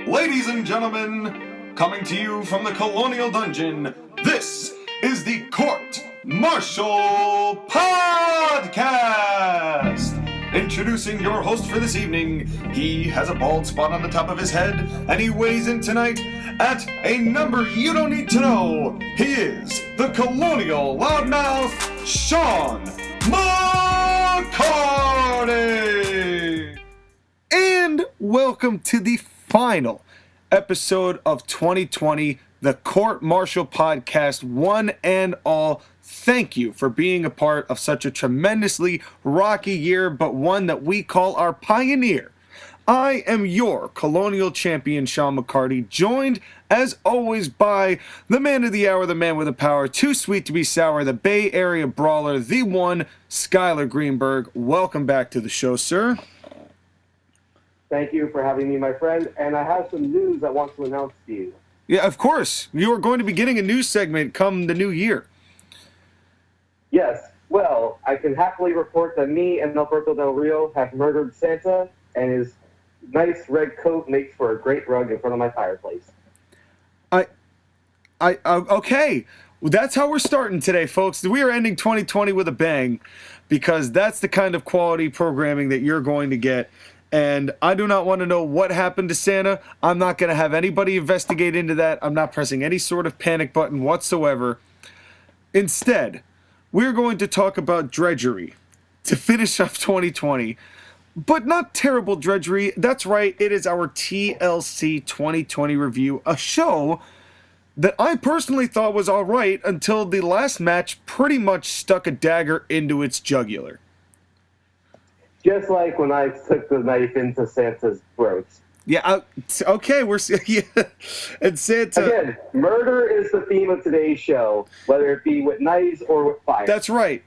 Ladies and gentlemen, coming to you from the Colonial Dungeon, this is the Court-Martail Podcast! Introducing your host for this evening, he has a bald spot on the top of his head, and he weighs in tonight at a number you don't need to know. He is the Colonial Loudmouth, Sean McCarty! And welcome to the final episode of 2020, the Court-Martail Podcast. One and all, thank you for being a part of such a tremendously rocky year, but one that we call our pioneer. I am your Colonial Champion, Sean McCarty, joined, as always, by the man of the hour, the man with the power, too sweet to be sour, the Bay Area Brawler, the one, Skylar Greenberg. Welcome back to the show, sir. Thank you for having me, my friend, and I have some news I want to announce to you. Yeah, of course. You are going to be getting a news segment come the new year. Yes. Well, I can happily report that me and Alberto Del Rio have murdered Santa, and his nice red coat makes for a great rug in front of my fireplace. Okay. Well, that's how we're starting today, folks. We are ending 2020 with a bang, because that's the kind of quality programming that you're going to get. And I do not want to know what happened to Santa. I'm not going to have anybody investigate into that. I'm not pressing any sort of panic button whatsoever. Instead, we're going to talk about drudgery to finish off 2020. But not terrible drudgery. That's right, it is our TLC 2020 review, a show that I personally thought was alright until the last match pretty much stuck a dagger into its jugular. Just like when I took the knife into Santa's throat. Yeah, okay, yeah. And Santa... Again, murder is the theme of today's show, whether it be with knives or with fire. That's right.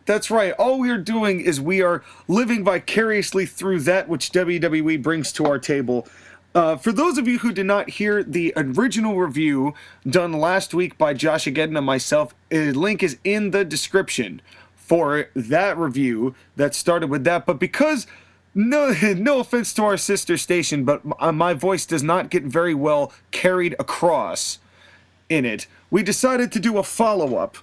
All we are doing is we are living vicariously through that which WWE brings to our table. For those of you who did not hear the original review done last week by Josh Again and myself, a link is in the description for that review that started with that. But because, no offense to our sister station, but my voice does not get very well carried across in it, we decided to do a follow-up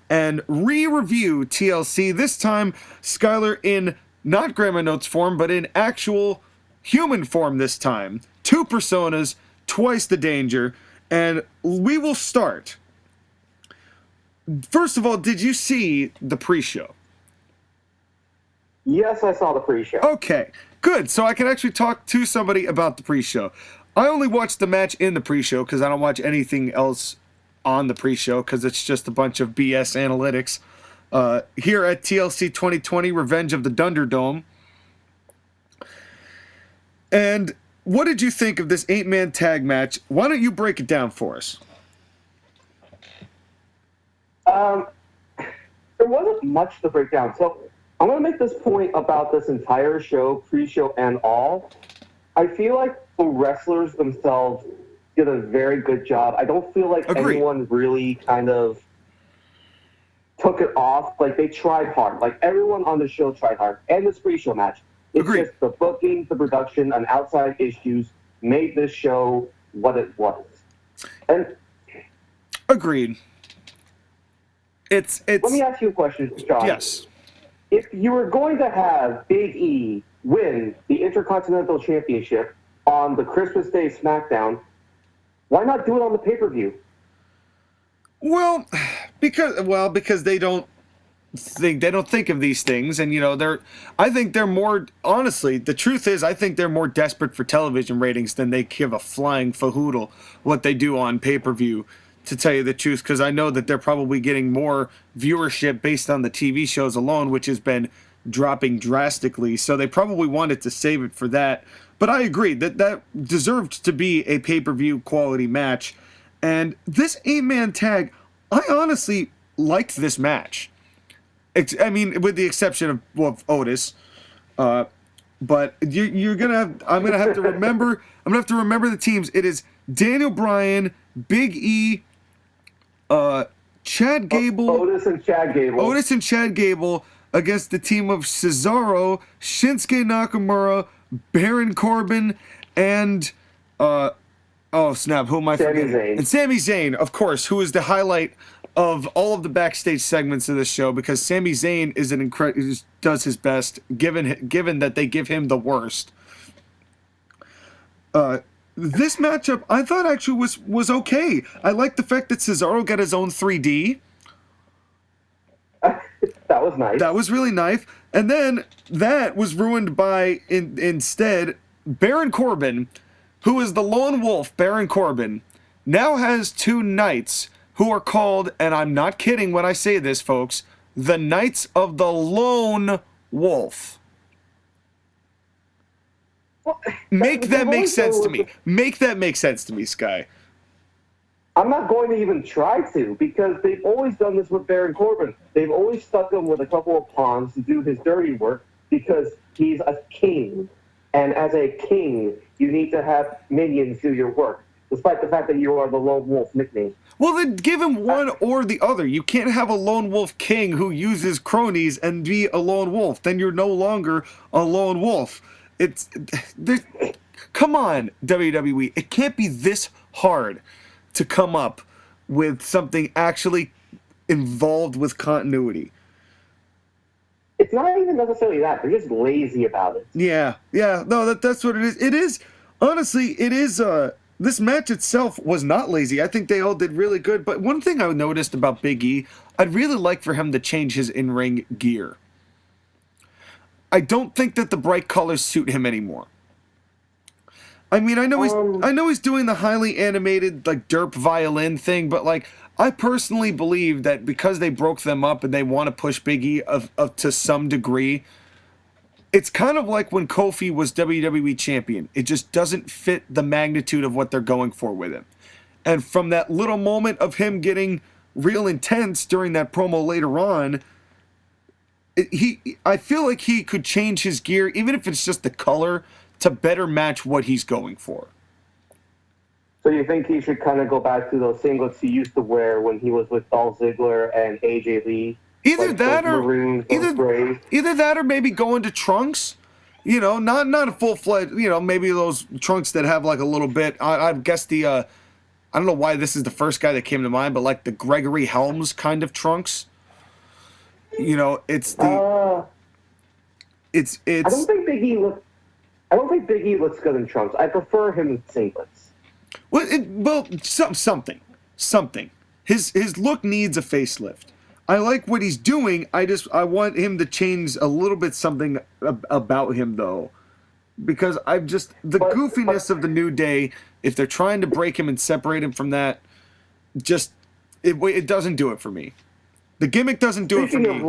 and re-review TLC, this time Skylar in not grammar notes form, but in actual human form this time. 2 personas, twice the danger, and we will start. First of all, did you see the pre-show? Yes, I saw the pre-show. Okay, good. So I can actually talk to somebody about the pre-show. I only watched the match in the pre-show because I don't watch anything else on the pre-show because it's just a bunch of BS analytics. Here at TLC 2020, Revenge of the Dunderdome. And what did you think of this 8-man tag match? Why don't you break it down for us? There wasn't much to break down. So I'm going to make this point about this entire show, pre-show and all. I feel like the wrestlers themselves did a very good job. I don't feel like anyone really kind of took it off. Like, they tried hard. Like, everyone on the show tried hard. And this pre-show match. It's just the booking, the production, and outside issues made this show what it was. And agreed. It's. Let me ask you a question, John. Yes. If you were going to have Big E win the Intercontinental Championship on the Christmas Day SmackDown, why not do it on the pay-per-view? Well, because they don't think of these things, and I think they're more, honestly, the truth is I think they're more desperate for television ratings than they give a flying fahoodle what they do on pay-per-view, to tell you the truth, because I know that they're probably getting more viewership based on the TV shows alone, which has been dropping drastically, so they probably wanted to save it for that. But I agree that deserved to be a pay-per-view quality match. And this 8-man tag, I honestly liked this match. I mean, with the exception of Otis. But I'm gonna have to remember the teams. It is Daniel Bryan, Big E, Chad Gable. Otis and Chad Gable against the team of Cesaro, Shinsuke Nakamura, Baron Corbin, and Oh, snap. Who am I Sami forgetting? Zayn. And Sami Zayn, of course, who is the highlight of all of the backstage segments of this show, because Sami Zayn is does his best, given that they give him the worst. This matchup, I thought actually was okay. I like the fact that Cesaro got his own 3D. That was nice. That was really nice. And then that was ruined by, instead, Baron Corbin, who is the lone wolf, Baron Corbin, now has two knights who are called, and I'm not kidding when I say this, folks, the Knights of the Lone Wolf. Well, Make that make always sense done to with me. Make that make sense to me, Sky. I'm not going to even try to, because they've always done this with Baron Corbin. They've always stuck him with a couple of pawns to do his dirty work because he's a king. And as a king, you need to have minions do your work, despite the fact that you are the lone wolf nickname. Well, then give him one or the other. You can't have a lone wolf king who uses cronies and be a lone wolf. Then you're no longer a lone wolf. Come on, WWE. It can't be this hard to come up with something actually involved with continuity. It's not even necessarily that. They're just lazy about it. Yeah. No, that's what it is. It is, honestly, it is, this match itself was not lazy. I think they all did really good. But one thing I noticed about Big E, I'd really like for him to change his in-ring gear. I don't think that the bright colors suit him anymore. I mean, I know he's doing the highly animated, like, derp violin thing, but, like, I personally believe that because they broke them up and they want to push Big E to some degree, it's kind of like when Kofi was WWE champion. It just doesn't fit the magnitude of what they're going for with him. And from that little moment of him getting real intense during that promo later on, I feel like he could change his gear, even if it's just the color, to better match what he's going for. So you think he should kind of go back to those singlets he used to wear when he was with Dolph Ziggler and AJ Lee? Either like that those or maroons, those grays? either that or maybe go into trunks. You know, not a full-fledged, you know, maybe those trunks that have like a little bit. I guess I don't know why this is the first guy that came to mind, but like the Gregory Helms kind of trunks. You know, it's the it's. I don't think Big E looks good in trunks. I prefer him in singlets. Well, something. His look needs a facelift. I like what he's doing. I want him to change a little bit something about him though, because goofiness of the New Day. If they're trying to break him and separate him from that, it doesn't do it for me. The gimmick doesn't do it for me.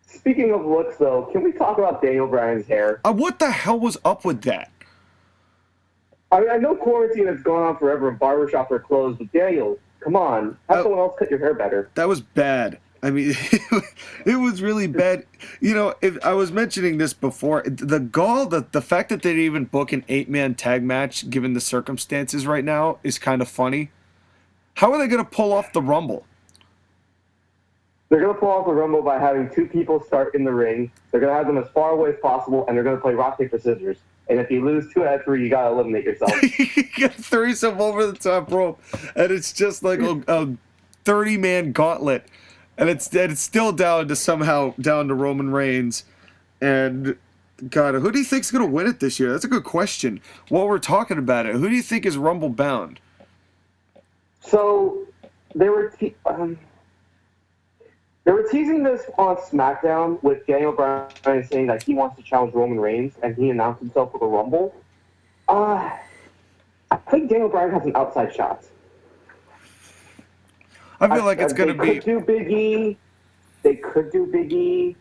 Speaking of looks, though, can we talk about Daniel Bryan's hair? What the hell was up with that? I mean, I know quarantine has gone on forever and barbershops are closed, but Daniel, come on. Have someone else cut your hair better. That was bad. I mean, it was really bad. You know, I was mentioning this before, the fact that they'd even book an 8-man tag match, given the circumstances right now, is kind of funny. How are they going to pull off the Rumble? They're going to pull off the Rumble by having two people start in the ring. They're going to have them as far away as possible, and they're going to play rock, paper, scissors. And if you lose 2 out of 3, you got to eliminate yourself. You got to throw yourself over the top rope, and it's just like a 30-man gauntlet. And it's still down to Roman Reigns. And, God, who do you think's going to win it this year? That's a good question. While we're talking about it, who do you think is Rumble bound? So, they were teasing this on SmackDown with Daniel Bryan saying that he wants to challenge Roman Reigns, and he announced himself for the Rumble. I think Daniel Bryan has an outside shot. I feel like it's going to be... They could do Big E. They could do Big E.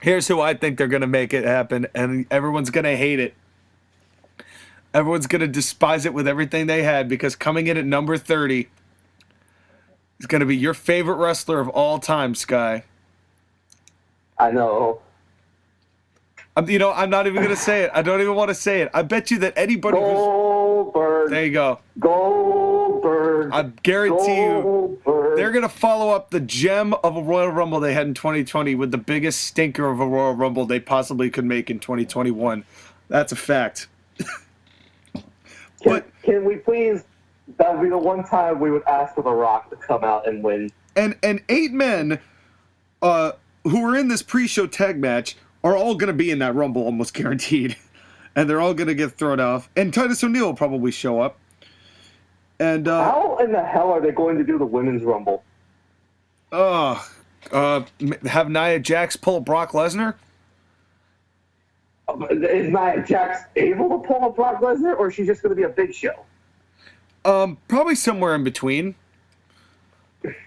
Here's who I think they're going to make it happen, and everyone's going to hate it. Everyone's going to despise it with everything they had, because coming in at number 30... It's going to be your favorite wrestler of all time, Sky. I know. I'm not even going to say it. I don't even want to say it. I bet you that anybody Goldberg. There you go. Goldberg. I guarantee you they're going to follow up the gem of a Royal Rumble they had in 2020 with the biggest stinker of a Royal Rumble they possibly could make in 2021. That's a fact. Can we please? That would be the one time we would ask for The Rock to come out and win. And 8 men who are in this pre-show tag match are all going to be in that Rumble almost guaranteed. And they're all going to get thrown off. And Titus O'Neil will probably show up. And how in the hell are they going to do the Women's Rumble? Have Nia Jax pull Brock Lesnar? Is Nia Jax able to pull a Brock Lesnar, or is she just going to be a Big Show? Probably somewhere in between.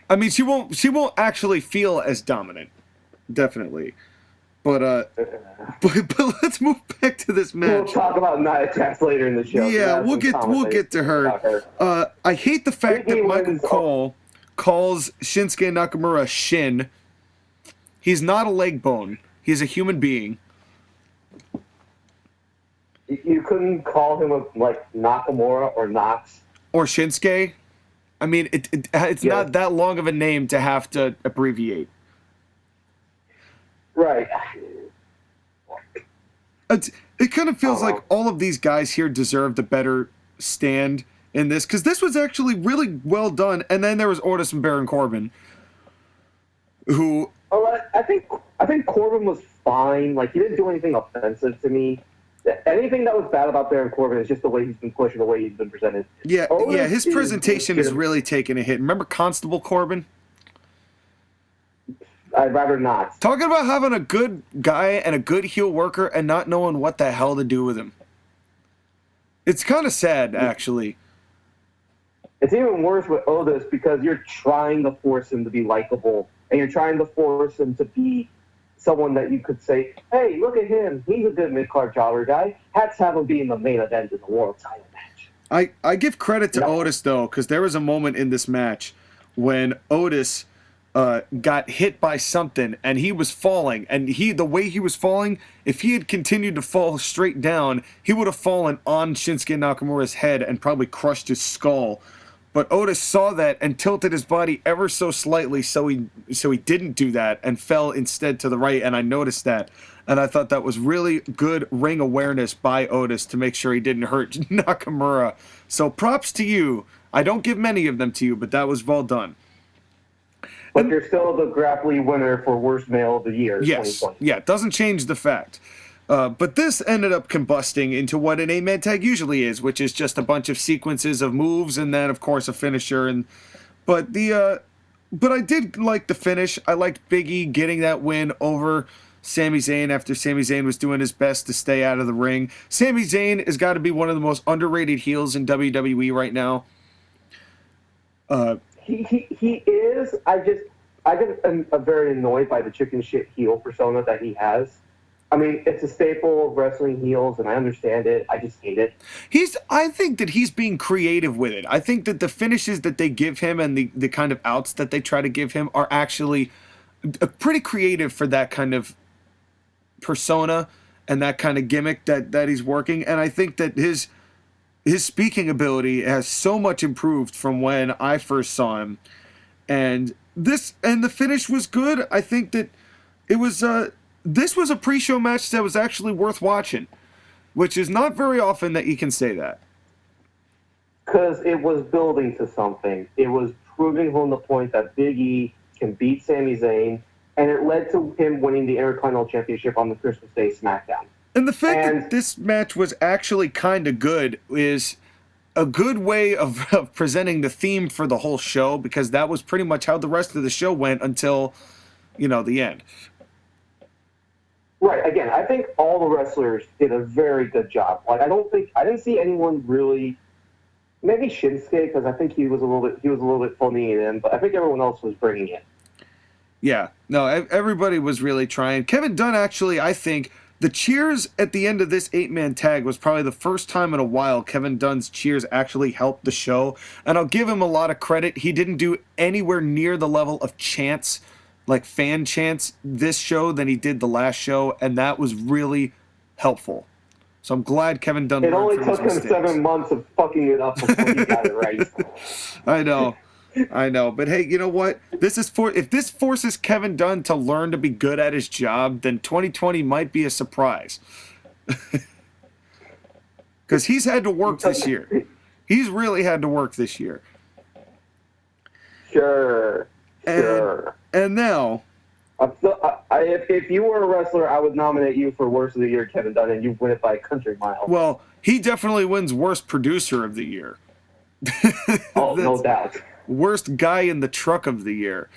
I mean, she won't actually feel as dominant, definitely. But let's move back to this match. We'll talk about Nia Jax later in the show. Yeah, we'll get to her. I hate the fact that Michael Cole calls Shinsuke Nakamura Shin. He's not a leg bone. He's a human being. You couldn't call him like Nakamura or Knox or Shinsuke. I mean, it's not that long of a name to have to abbreviate. Right. It kind of feels like all of these guys here deserved a better stand in this, because this was actually really well done. And then there was Otis and Baron Corbin, who... Oh, I think Corbin was fine. Like, he didn't do anything offensive to me. Anything that was bad about Baron Corbin is just the way he's been pushed and the way he's been presented. Yeah, his presentation is really taking a hit. Remember Constable Corbin? I'd rather not. Talking about having a good guy and a good heel worker and not knowing what the hell to do with him. It's kind of sad, actually. It's even worse with Otis because you're trying to force him to be likable, and you're trying to force him to be someone that you could say, hey, look at him. He's a good mid-card jobber guy. Let's have him be in the main event in the world title match. I give credit to Otis, though, because there was a moment in this match when Otis got hit by something, and he was falling. And the way he was falling, if he had continued to fall straight down, he would have fallen on Shinsuke Nakamura's head and probably crushed his skull. But Otis saw that and tilted his body ever so slightly, so he didn't do that and fell instead to the right, and I noticed that. And I thought that was really good ring awareness by Otis to make sure he didn't hurt Nakamura. So props to you. I don't give many of them to you, but that was well done. But you're still the Grappling winner for Worst Male of the Year, yes. 2020. Yeah, it doesn't change the fact. But this ended up combusting into what an 8-man tag usually is, which is just a bunch of sequences of moves and then, of course, a finisher. But I did like the finish. I liked Big E getting that win over Sami Zayn after Sami Zayn was doing his best to stay out of the ring. Sami Zayn has got to be one of the most underrated heels in WWE right now. He is. I get very annoyed by the chicken shit heel persona that he has. I mean, it's a staple of wrestling heels, and I understand it. I just hate it. I think that he's being creative with it. I think that the finishes that they give him and the kind of outs that they try to give him are actually pretty creative for that kind of persona and that kind of gimmick that he's working. And I think that his speaking ability has so much improved from when I first saw him. And the finish was good. I think that it was this was a pre-show match that was actually worth watching, which is not very often that you can say that. Because it was building to something. It was proving home the point that Big E can beat Sami Zayn, and it led to him winning the Intercontinental Championship on the Christmas Day SmackDown. And the fact that this match was actually kind of good is a good way of presenting the theme for the whole show, because that was pretty much how the rest of the show went until, the end. Right. Again, I think all the wrestlers did a very good job. Like, I didn't see anyone really. Maybe Shinsuke, because I think he was a little bit phoning it in, but I think everyone else was bringing it. Yeah. No, everybody was really trying. Kevin Dunn actually, I think, the cheers at the end of this 8-man tag was probably the first time in a while Kevin Dunn's cheers actually helped the show. And I'll give him a lot of credit. He didn't do anywhere near the level of chants, like fan chants, this show than he did the last show. And that was really helpful. So I'm glad Kevin Dunn learned from his mistakes. It only took him 7 months of fucking it up before he got it right. I know. But hey, you know what? If this forces Kevin Dunn to learn to be good at his job, then 2020 might be a surprise. because he's had to work this year. He's really had to work this year. Sure. And now, if you were a wrestler, I would nominate you for Worst of the Year, Kevin Dunn, and you win it by a country mile. well, he definitely wins Worst Producer of the Year. Oh, no doubt. Worst Guy in the Truck of the Year.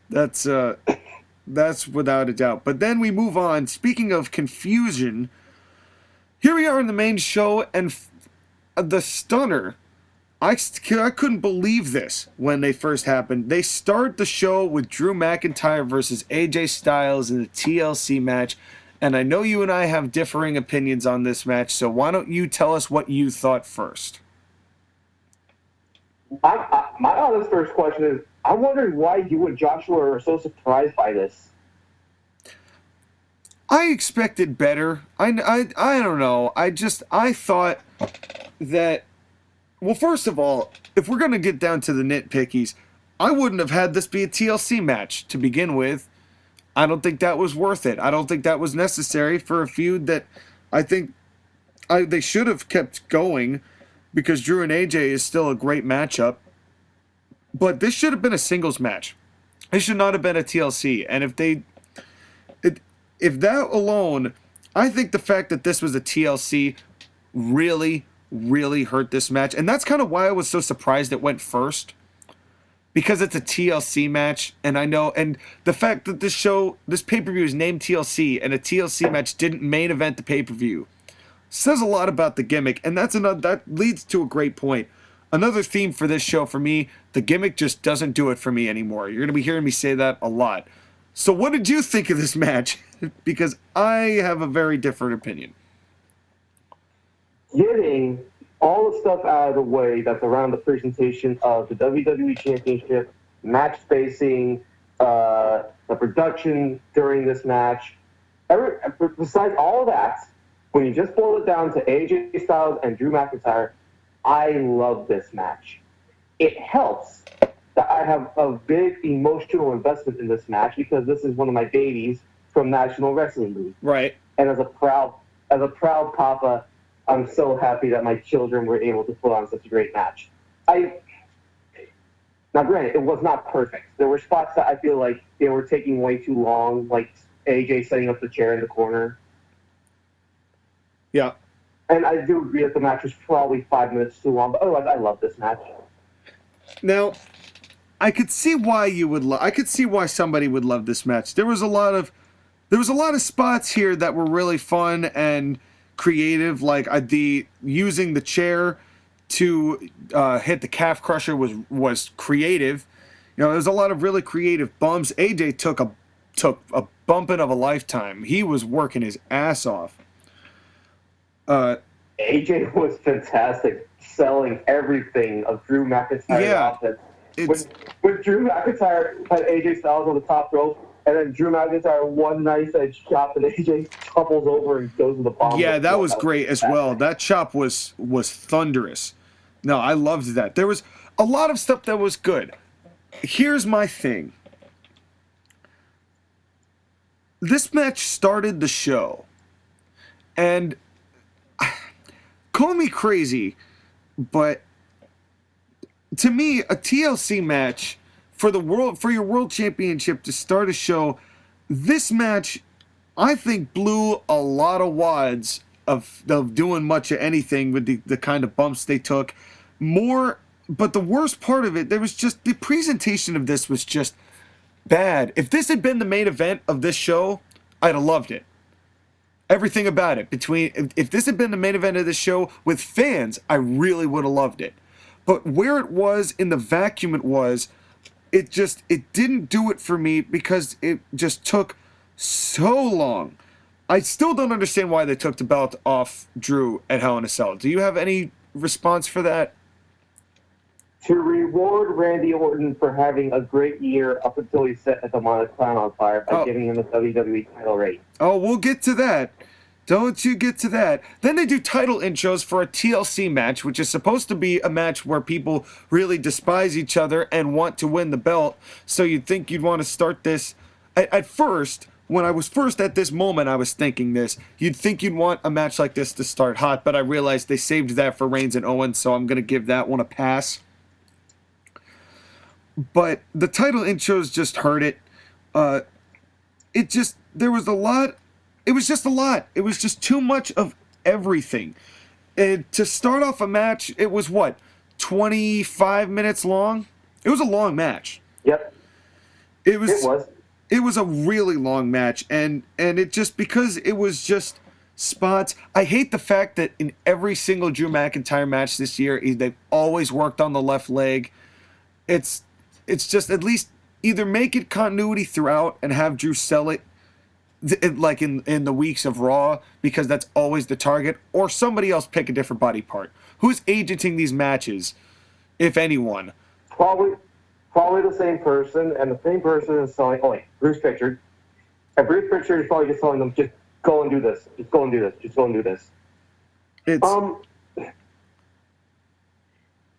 That's without a doubt. But then we move on. Speaking of confusion, here we are in the main show, and the stunner. I couldn't believe this when they first happened. They start the show with Drew McIntyre versus AJ Styles in the TLC match, and I know you and I have differing opinions on this match, so why don't you tell us what you thought first? My honest first question is, I'm wondering why you and Joshua are so surprised by this. I expected better. I don't know. I thought that, well, first of all, if we're going to get down to the nitpickies, I wouldn't have had this be a TLC match to begin with. I don't think that was worth it. I don't think that was necessary for a feud that I think they should have kept going, because Drew and AJ is still a great matchup. But this should have been a singles match. It should not have been a TLC. And if that alone, I think the fact that this was a TLC really, really hurt this match. And that's kind of why I was so surprised it went first. Because it's a TLC match, and I know, and the fact that this pay-per-view is named TLC, and a TLC match didn't main event the pay-per-view, says a lot about the gimmick, and that leads to a great point. Another theme for this show for me, the gimmick just doesn't do it for me anymore. You're going to be hearing me say that a lot. So what did you think of this match? Because I have a very different opinion. Getting all the stuff out of the way that's around the presentation of the WWE Championship, match spacing, the production during this match, besides all of that, when you just boil it down to AJ Styles and Drew McIntyre, I love this match. It helps that I have a big emotional investment in this match, because this is one of my babies from National Wrestling League. Right. And as a proud papa, I'm so happy that my children were able to put on such a great match. Now, granted, it was not perfect. There were spots that I feel like they were taking way too long, like AJ setting up the chair in the corner. Yeah. And I do agree that the match was probably 5 minutes too long, but otherwise, I love this match. Now, I could see why I could see why somebody would love this match. There was a lot of spots here that were really fun and creative, like using the chair to hit the calf crusher was creative. You know, there's a lot of really creative bumps. AJ took a bumping of a lifetime. He was working his ass off. AJ was fantastic, selling everything of Drew McIntyre's offense. When Drew McIntyre had AJ Styles on the top rope, and then Drew McIntyre one nice edge chop, and AJ topples over and goes to the bomb. Yeah, that was great as well. That chop was thunderous. No, I loved that. There was a lot of stuff that was good. Here's my thing. This match started the show, and call me crazy, but to me, a TLC match for your world championship to start a show, this match, I think, blew a lot of wads of doing much of anything with the kind of bumps they took. But the worst part of it, there was just the presentation of this was just bad. If this had been the main event of this show, I'd have loved it. Everything about it. If this had been the main event of this show with fans, I really would have loved it. But where it was in the vacuum it didn't do it for me, because it just took so long. I still don't understand why they took the belt off Drew at Hell in a Cell. Do you have any response for that? To reward Randy Orton for having a great year up until he set a demonic clown on fire by giving him the WWE title reign. Oh, we'll get to that. Don't you get to that. Then they do title intros for a TLC match, which is supposed to be a match where people really despise each other and want to win the belt. So you'd think you'd want to start this. At first, when I was first at this moment, I was thinking this. You'd think you'd want a match like this to start hot, but I realized they saved that for Reigns and Owens, so I'm going to give that one a pass. But the title intros just hurt it. There was a lot. It was just a lot. It was just too much of everything. And to start off a match, it was 25 minutes long? It was a long match. Yep. It was a really long match, and it just, because it was just spots. I hate the fact that in every single Drew McIntyre match this year, they've always worked on the left leg. It's just, at least either make it continuity throughout and have Drew sell it, like in the weeks of Raw, because that's always the target, or somebody else pick a different body part. Who's agenting these matches, if anyone? Probably the same person, and the same person is selling. Oh wait, Bruce Pritchard. And Bruce Pritchard is probably just telling them, just go and do this, just go and do this, just go and do this.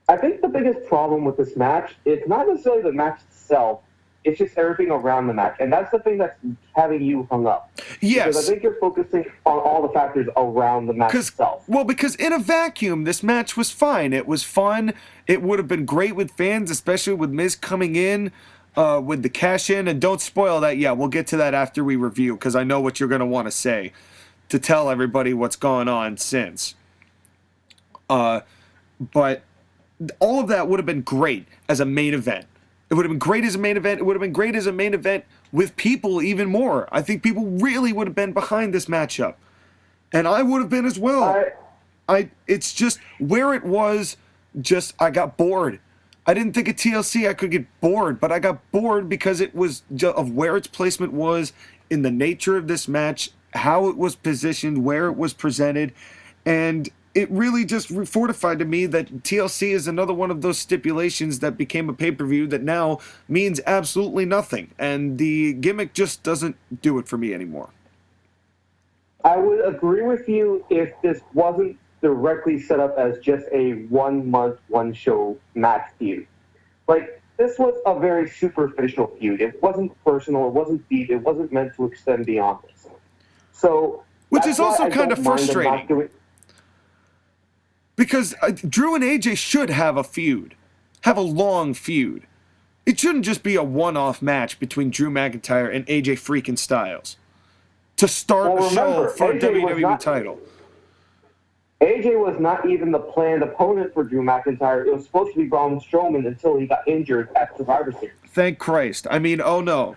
I think the biggest problem with this match is not necessarily the match itself. It's just everything around the match, and that's the thing that's having you hung up. Yes. Because I think you're focusing on all the factors around the match itself. Well, because in a vacuum, this match was fine. It was fun. It would have been great with fans, especially with Miz coming in with the cash-in. And don't spoil that. Yeah, we'll get to that after we review, because I know what you're going to want to say to tell everybody what's gone on since. But all of that would have been great as a main event. It would have been great as a main event. It would have been great as a main event with people even more. I think people really would have been behind this matchup. And I would have been as well. It's just where it was, I got bored. I didn't think at TLC I could get bored, but I got bored because it was of where its placement was in the nature of this match, how it was positioned, where it was presented, and it really just fortified to me that TLC is another one of those stipulations that became a pay-per-view that now means absolutely nothing. And the gimmick just doesn't do it for me anymore. I would agree with you if this wasn't directly set up as just a one-month, one-show match feud. Like, this was a very superficial feud. It wasn't personal. It wasn't deep. It wasn't meant to extend beyond this. So, which is also kind of frustrating. Because Drew and AJ should have a feud. Have a long feud. It shouldn't just be a one-off match between Drew McIntyre and AJ freaking Styles to start a show for a WWE title. AJ was not even the planned opponent for Drew McIntyre. It was supposed to be Braun Strowman until he got injured at Survivor Series. Thank Christ. I mean, oh no.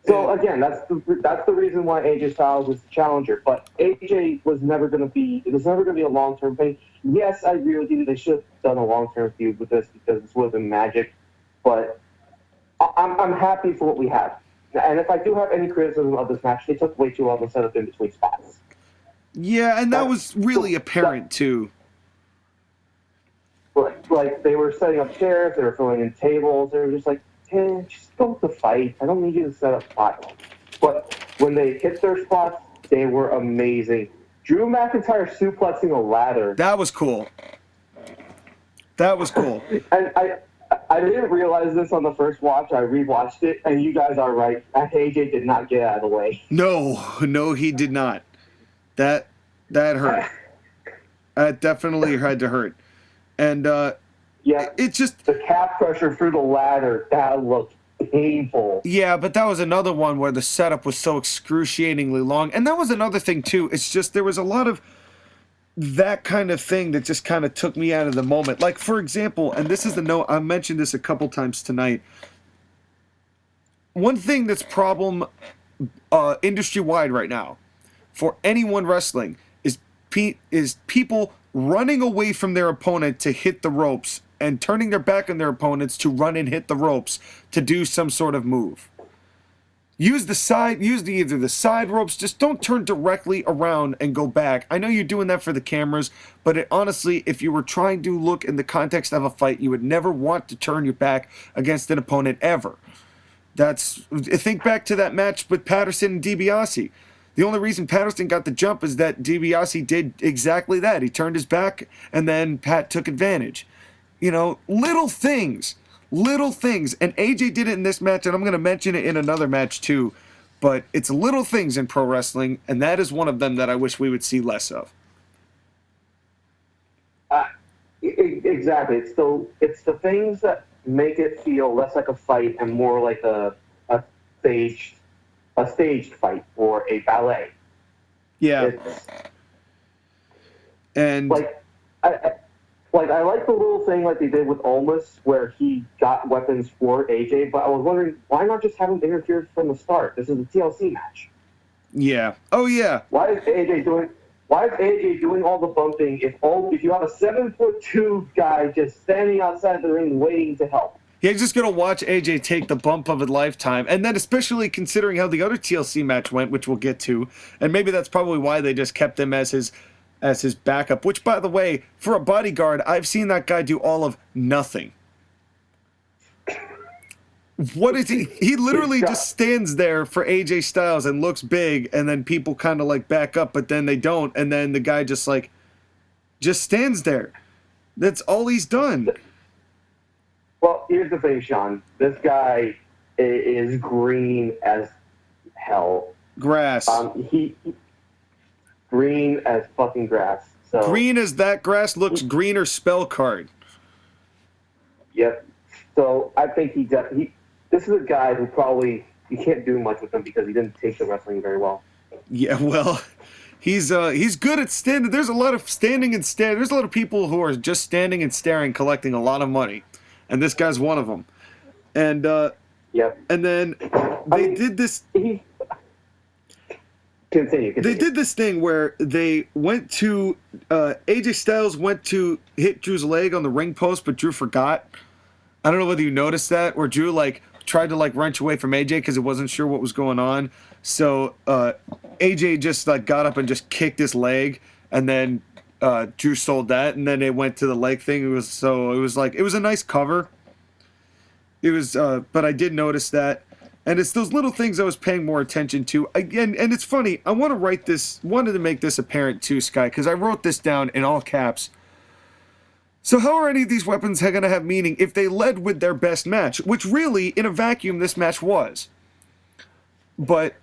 So again, that's the reason why AJ Styles was the challenger. But AJ was never going to be. It was never going to be a long-term thing. Yes, I agree with you. They should have done a long-term feud with this because this would have been magic. But I'm happy for what we have. And if I do have any criticism of this match, they took way too long to set up in between spots. Yeah, and that was really apparent too. Like they were setting up chairs, they were filling in tables. They were just like, just go to fight. I don't need you to set up spots. But when they hit their spots, they were amazing. Drew McIntyre suplexing a ladder. That was cool. That was cool. And I didn't realize this on the first watch. I rewatched it, and you guys are right. AJ did not get out of the way. No, he did not. That hurt. That definitely had to hurt. And yeah, it just the calf crusher through the ladder, that looked painful. Yeah, but that was another one where the setup was so excruciatingly long. And that was another thing too. It's just there was a lot of that kind of thing that just kind of took me out of the moment. Like, for example, and this is the note, I mentioned this a couple times tonight. One thing that's problem industry-wide right now for anyone wrestling is people running away from their opponent to hit the ropes and turning their back on their opponents to run and hit the ropes to do some sort of move. Use either the side ropes, just don't turn directly around and go back. I know you're doing that for the cameras, but honestly, if you were trying to look in the context of a fight, you would never want to turn your back against an opponent ever. Think back to that match with Patterson and DiBiase. The only reason Patterson got the jump is that DiBiase did exactly that. He turned his back, and then Pat took advantage. You know, little things little things, and AJ did it in this match, and I'm going to mention it in another match too, but it's little things in pro wrestling, and that is one of them that I wish we would see less of. Exactly. It's the things that make it feel less like a fight and more like a staged fight or a ballet. Yeah. It's, and I like the little thing like they did with Olmus where he got weapons for AJ, but I was wondering why not just have him interfere from the start? This is a TLC match. Yeah. Oh yeah. Why is AJ doing all the bumping if you have a 7'2" guy just standing outside the ring waiting to help? Yeah, he's just gonna watch AJ take the bump of a lifetime, and then especially considering how the other TLC match went, which we'll get to, and maybe that's probably why they just kept him as his backup. Which, by the way, for a bodyguard, I've seen that guy do all of nothing. What is he? He literally just stands there for AJ Styles and looks big, and then people kind of like back up, but then they don't, and then the guy just stands there. That's all he's done. Well, here's the thing, Sean. This guy is green as hell. Grass. He green as fucking grass. So green as that grass looks, greener spell card. Yep. So I think this is a guy who probably you can't do much with him because he didn't take the wrestling very well. Yeah, well, he's good at standing. There's a lot of standing and staring. There's a lot of people who are just standing and staring, collecting a lot of money, and this guy's one of them. And yep. And then they did this. Continue. They did this thing where they went to AJ Styles went to hit Drew's leg on the ring post, but Drew forgot. I don't know whether you noticed that, or Drew tried to wrench away from AJ because he wasn't sure what was going on. So AJ just got up and just kicked his leg, and then Drew sold that, and then they went to the leg thing. It was a nice cover. It was, but I did notice that. And it's those little things I was paying more attention to. Again, and it's funny, I wanted to make this apparent too, Sky, because I wrote this down in all caps. So how are any of these weapons going to have meaning if they led with their best match, which really, in a vacuum, this match was? But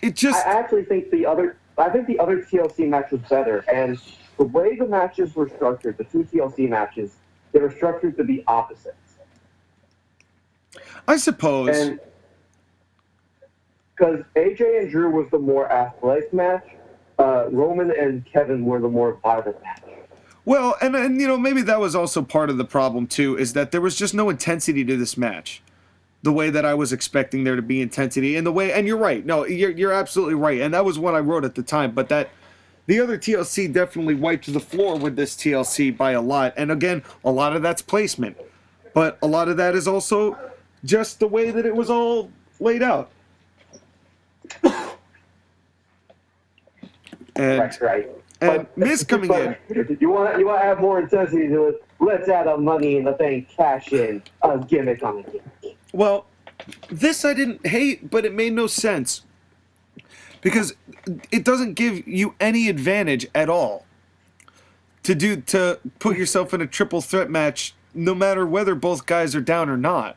it just... I actually think the other TLC match was better, and the way the matches were structured, the two TLC matches, they were structured to be opposites. I suppose. Because AJ and Drew was the more athletic match, Roman and Kevin were the more violent match. Well, and maybe that was also part of the problem too, is that there was just no intensity to this match, the way that I was expecting there to be intensity, and you're right. No, you're absolutely right, and that was what I wrote at the time. But that the other TLC definitely wiped the floor with this TLC by a lot, and again, a lot of that's placement, but a lot of that is also just the way that it was all laid out. And, right. And Miz coming in. You want to add more intensity to it? Let's add a Money in the Bank cash in, a gimmick on the gimmick. Well, this I didn't hate, but it made no sense because it doesn't give you any advantage at all to put yourself in a triple threat match, no matter whether both guys are down or not.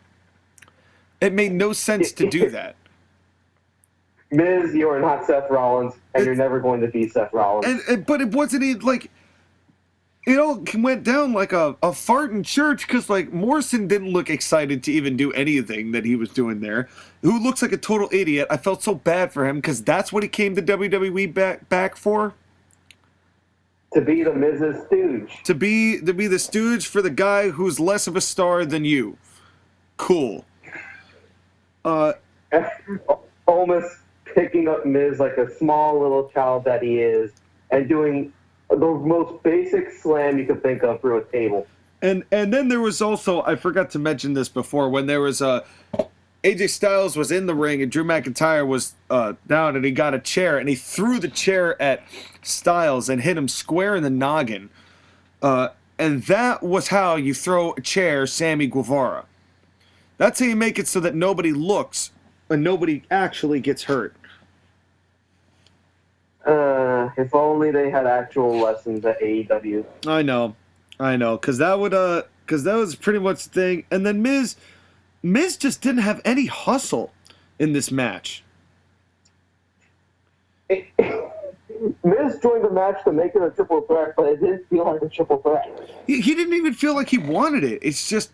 It made no sense to do that. Miz, you are not Seth Rollins, and you're never going to be Seth Rollins. But it wasn't even it all went down like a fart in church because Morrison didn't look excited to even do anything that he was doing there. Who looks like a total idiot. I felt so bad for him because that's what he came to WWE back for. To be the Miz's stooge. To be the stooge for the guy who's less of a star than you. Cool. Almost picking up Miz like a small little child that he is and doing the most basic slam you could think of through a table. And then there was also, I forgot to mention this before, when there was AJ Styles was in the ring and Drew McIntyre was down and he got a chair and he threw the chair at Styles and hit him square in the noggin. And that was how you throw a chair Sammy Guevara. That's how you make it so that nobody looks and nobody actually gets hurt. If only they had actual lessons at AEW. I know, because that would because that was pretty much the thing. And then Miz just didn't have any hustle in this match. Miz joined the match to make it a triple threat, but it didn't feel like a triple threat. He didn't even feel like he wanted it. It's just...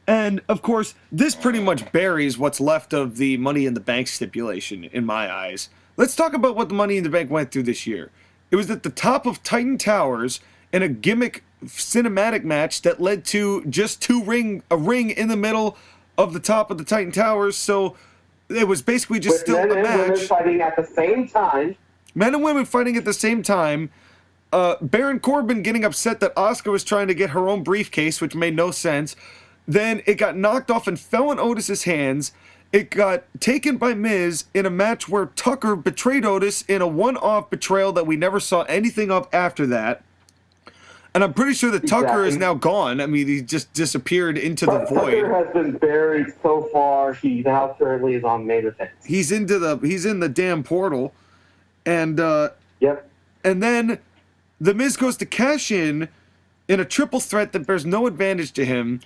And, of course, this pretty much buries what's left of the Money in the Bank stipulation, in my eyes. Let's talk about what the Money in the Bank went through this year. It was at the top of Titan Towers in a gimmick cinematic match that led to just a ring in the middle of the top of the Titan Towers, so it was basically just still a match. Men and women fighting at the same time. Men and women fighting at the same time. Baron Corbin getting upset that Asuka was trying to get her own briefcase, which made no sense. Then it got knocked off and fell in Otis's hands. It got taken by Miz in a match where Tucker betrayed Otis in a one-off betrayal that we never saw anything of after that. And I'm pretty sure that Tucker is now gone. I mean, he just disappeared into the void. Tucker has been buried so far. He now currently is on main event. He's in the damn portal. And Yep. And then the Miz goes to cash in a triple threat that bears no advantage to him,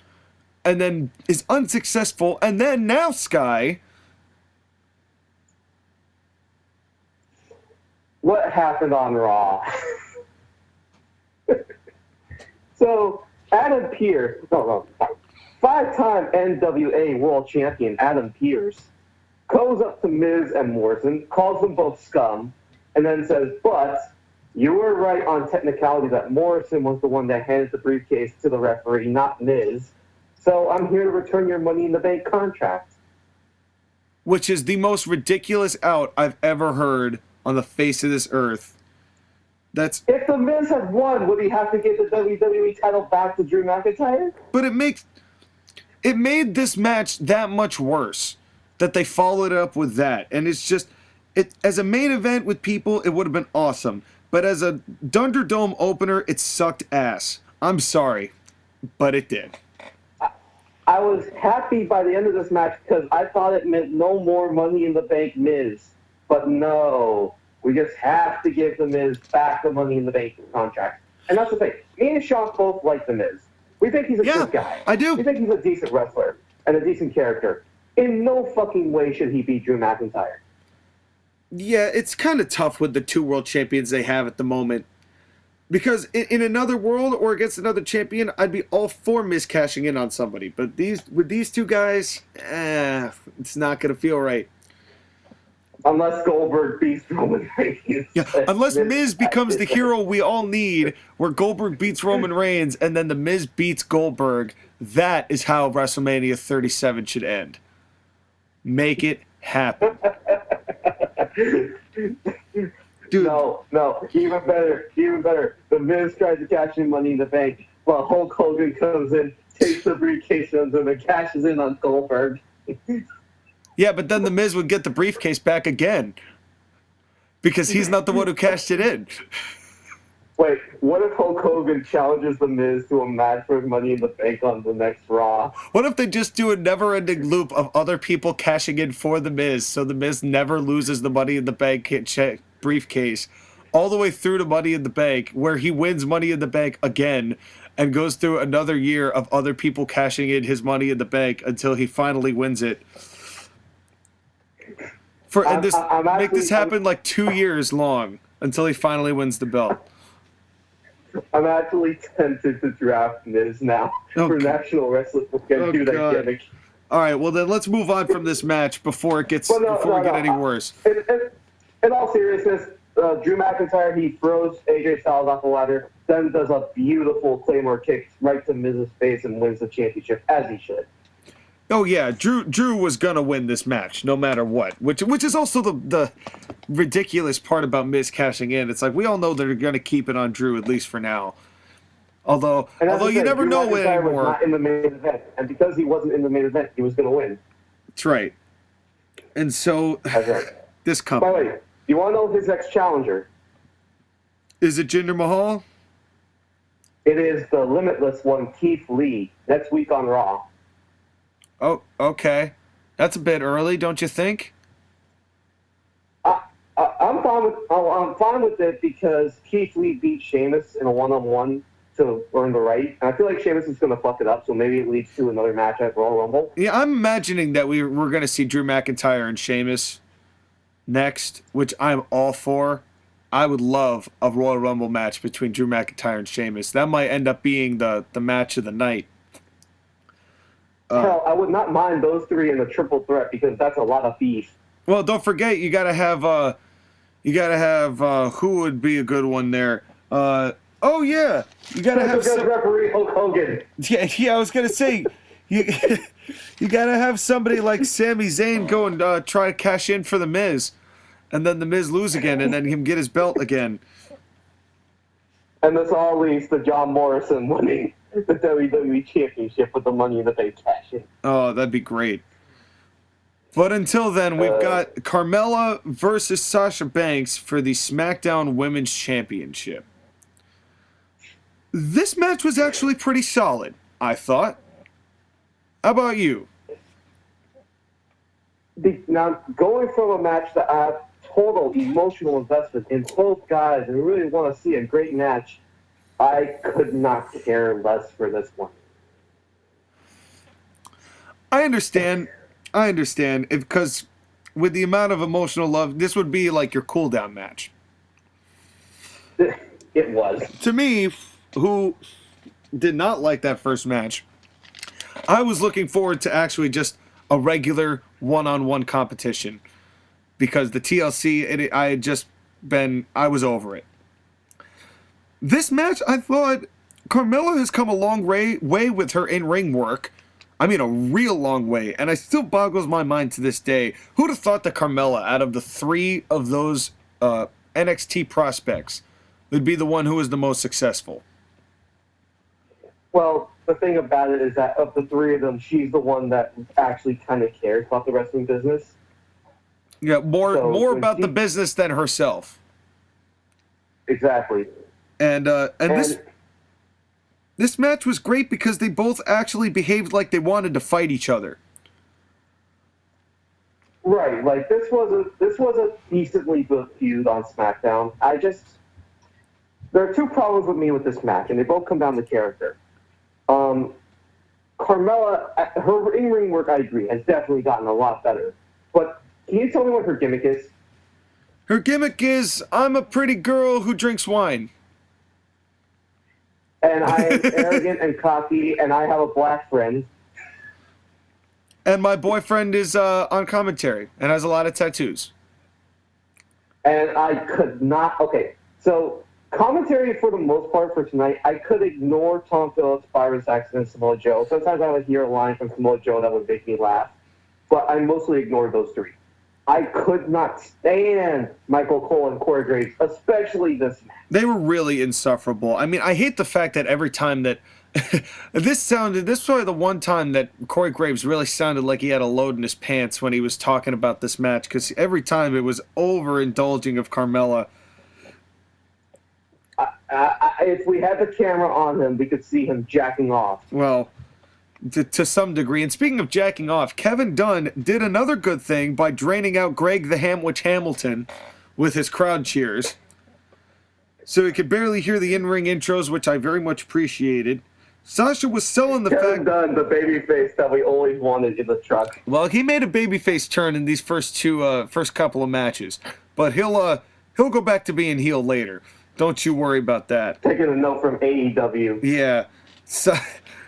and then is unsuccessful. And then now, Sky, what happened on Raw? So Adam Pearce, five-time NWA World Champion Adam Pearce, goes up to Miz and Morrison, calls them both scum, and then says, "But you were right on technicality that Morrison was the one that handed the briefcase to the referee, not Miz. So I'm here to return your Money in the Bank contract." which is the most ridiculous out I've ever heard on the face of this earth. That's... If The Miz had won, would he have to give the WWE title back to Drew McIntyre? But it made this match that much worse that they followed it up with that. And it's just, as a main event with people, it would have been awesome. But as a Thunderdome opener, it sucked ass. I'm sorry, but it did. I was happy by the end of this match because I thought it meant no more Money in the Bank Miz. But no, we just have to give The Miz back the Money in the Bank contract. And that's the thing. Me and Sean both like The Miz. We think he's a good guy. I do. We think he's a decent wrestler and a decent character. In no fucking way should he beat Drew McIntyre. Yeah, it's kind of tough with the two world champions they have at the moment. Because in another world or against another champion, I'd be all for Miz cashing in on somebody. But with these two guys, it's not going to feel right. Unless Goldberg beats Roman Reigns. Yeah, unless Miz becomes the hero we all need, where Goldberg beats Roman Reigns and then the Miz beats Goldberg, that is how WrestleMania 37 should end. Make it happen. Dude. No, even better. The Miz tries to cash in Money in the Bank, while Hulk Hogan comes in, takes the briefcase from him, and cashes in on Goldberg. Yeah, but then the Miz would get the briefcase back again, because he's not the one who cashed it in. Wait, what if Hulk Hogan challenges the Miz to a match for Money in the Bank on the next Raw? What if they just do a never-ending loop of other people cashing in for the Miz, so the Miz never loses the Money in the Bank briefcase all the way through to Money in the Bank, where he wins Money in the Bank again and goes through another year of other people cashing in his Money in the Bank until he finally wins it. Make this happen like 2 years long until he finally wins the belt. I'm actually tempted to draft Miz now for National Wrestling Book and do that gimmick. All right, well then let's move on from this match before it gets get any worse. In all seriousness, Drew McIntyre, he throws AJ Styles off the ladder, then does a beautiful Claymore kick right to Miz's face and wins the championship, as he should. Oh yeah, Drew was gonna win this match no matter what, which is also the ridiculous part about Miz cashing in. It's like we all know they're gonna keep it on Drew at least for now. Although you never know Drew McIntyre anymore. was not in the main event, and because he wasn't in the main event, he was gonna win. That's right. And so That's right. this company. By the way, you want to know his next challenger? Is it Jinder Mahal? It is the limitless one, Keith Lee, next week on Raw. Oh, okay. That's a bit early, don't you think? I'm fine with it because Keith Lee beat Sheamus in a one-on-one to earn the right. And I feel like Sheamus is going to fuck it up, so maybe it leads to another match at Royal Rumble. Yeah, I'm imagining that we're going to see Drew McIntyre and Sheamus next, which I'm all for. I would love a Royal Rumble match between Drew McIntyre and Sheamus. That might end up being the match of the night. Hell, I would not mind those three in a triple threat because that's a lot of beef. Well, don't forget you gotta have who would be a good one there? Oh yeah, you gotta have referee Hulk Hogan. Yeah, I was gonna say you gotta have somebody like Sami Zayn go and try to cash in for the Miz, and then the Miz lose again, and then him get his belt again. And this all leads to John Morrison winning the WWE Championship with the Money in the Bank cash in. Oh, that'd be great. But until then, we've got Carmella versus Sasha Banks for the SmackDown Women's Championship. This match was actually pretty solid, I thought. How about you? Now, going from a match that I have total emotional investment in both guys and really want to see a great match, I could not care less for this one. I understand, because with the amount of emotional love, this would be like your cool-down match. It was. To me, who did not like that first match, I was looking forward to actually just a regular one-on-one competition. Because the TLC, I was over it. This match, I thought, Carmella has come a long way with her in-ring work. I mean, a real long way. And it still boggles my mind to this day. Who'd have thought that Carmella, out of the three of those NXT prospects, would be the one who was the most successful? Well, the thing about it is that of the three of them, she's the one that actually kind of cares about the wrestling business. Yeah, more about the business than herself. Exactly. And this match was great because they both actually behaved like they wanted to fight each other. Right, like this was a decently good feud on SmackDown. There are two problems with me with this match, and they both come down to character. Carmella, her in-ring work, I agree, has definitely gotten a lot better. But can you tell me what her gimmick is? Her gimmick is, I'm a pretty girl who drinks wine. And I am arrogant and cocky, and I have a black friend. And my boyfriend is on commentary and has a lot of tattoos. And I could not... Okay, so commentary for the most part for tonight, I could ignore Tom Phillips, Byron Saxton, and Samoa Joe. Sometimes I would hear a line from Samoa Joe that would make me laugh. But I mostly ignored those three. I could not stand Michael Cole and Corey Graves, especially this match. They were really insufferable. I mean, I hate the fact that every time that this was probably the one time that Corey Graves really sounded like he had a load in his pants when he was talking about this match, because every time it was overindulging of Carmella. If we had the camera on him, we could see him jacking off. Well, to some degree. And speaking of jacking off, Kevin Dunn did another good thing by draining out Greg the Hamwich Hamilton with his crowd cheers. So he could barely hear the in-ring intros, which I very much appreciated. Sasha was selling the Kevin Dunn, the babyface that we always wanted in the truck. Well, he made a babyface turn in these first couple of matches, but he'll go back to being heel later. Don't you worry about that. Taking a note from AEW. Yeah.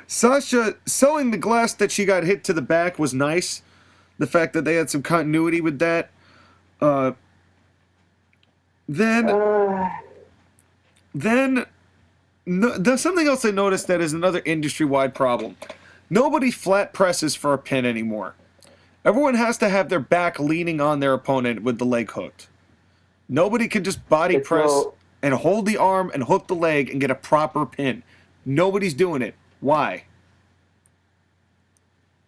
Sasha selling the glass that she got hit to the back was nice. The fact that they had some continuity with that. Then there's something else I noticed that is another industry-wide problem. Nobody flat presses for a pin anymore. Everyone has to have their back leaning on their opponent with the leg hooked. Nobody can just body press and hold the arm and hook the leg and get a proper pin. Nobody's doing it. Why?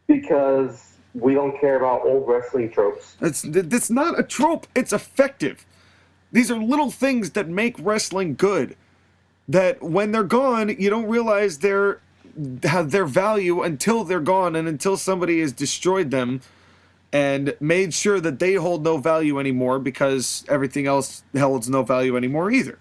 Because we don't care about old wrestling tropes. That's not a trope. It's effective. These are little things that make wrestling good. That when they're gone, you don't realize their value until they're gone and until somebody has destroyed them and made sure that they hold no value anymore because everything else holds no value anymore either.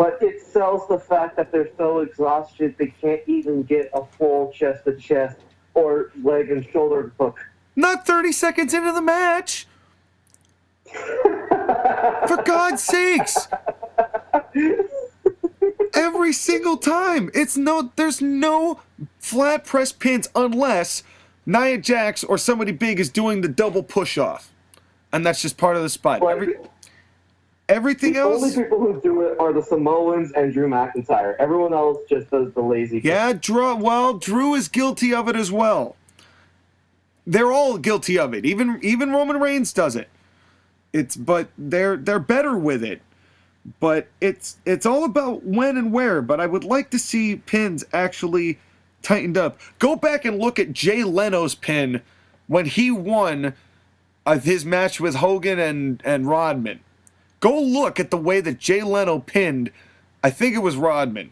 but it sells the fact that they're so exhausted they can't even get a full chest-to-chest or leg and shoulder hook. Not 30 seconds into the match. For God's sakes. Every single time. There's no flat press pins unless Nia Jax or somebody big is doing the double push off. And that's just part of the spot. Everything else. The only people who do it are the Samoans and Drew McIntyre. Everyone else just does the lazy. Yeah, Drew is guilty of it as well. They're all guilty of it. Even Roman Reigns does it. But they're better with it. But it's all about when and where. But I would like to see pins actually tightened up. Go back and look at Jay Leno's pin when he won his match with Hogan and Rodman. Go look at the way that Jay Leno pinned, I think it was Rodman.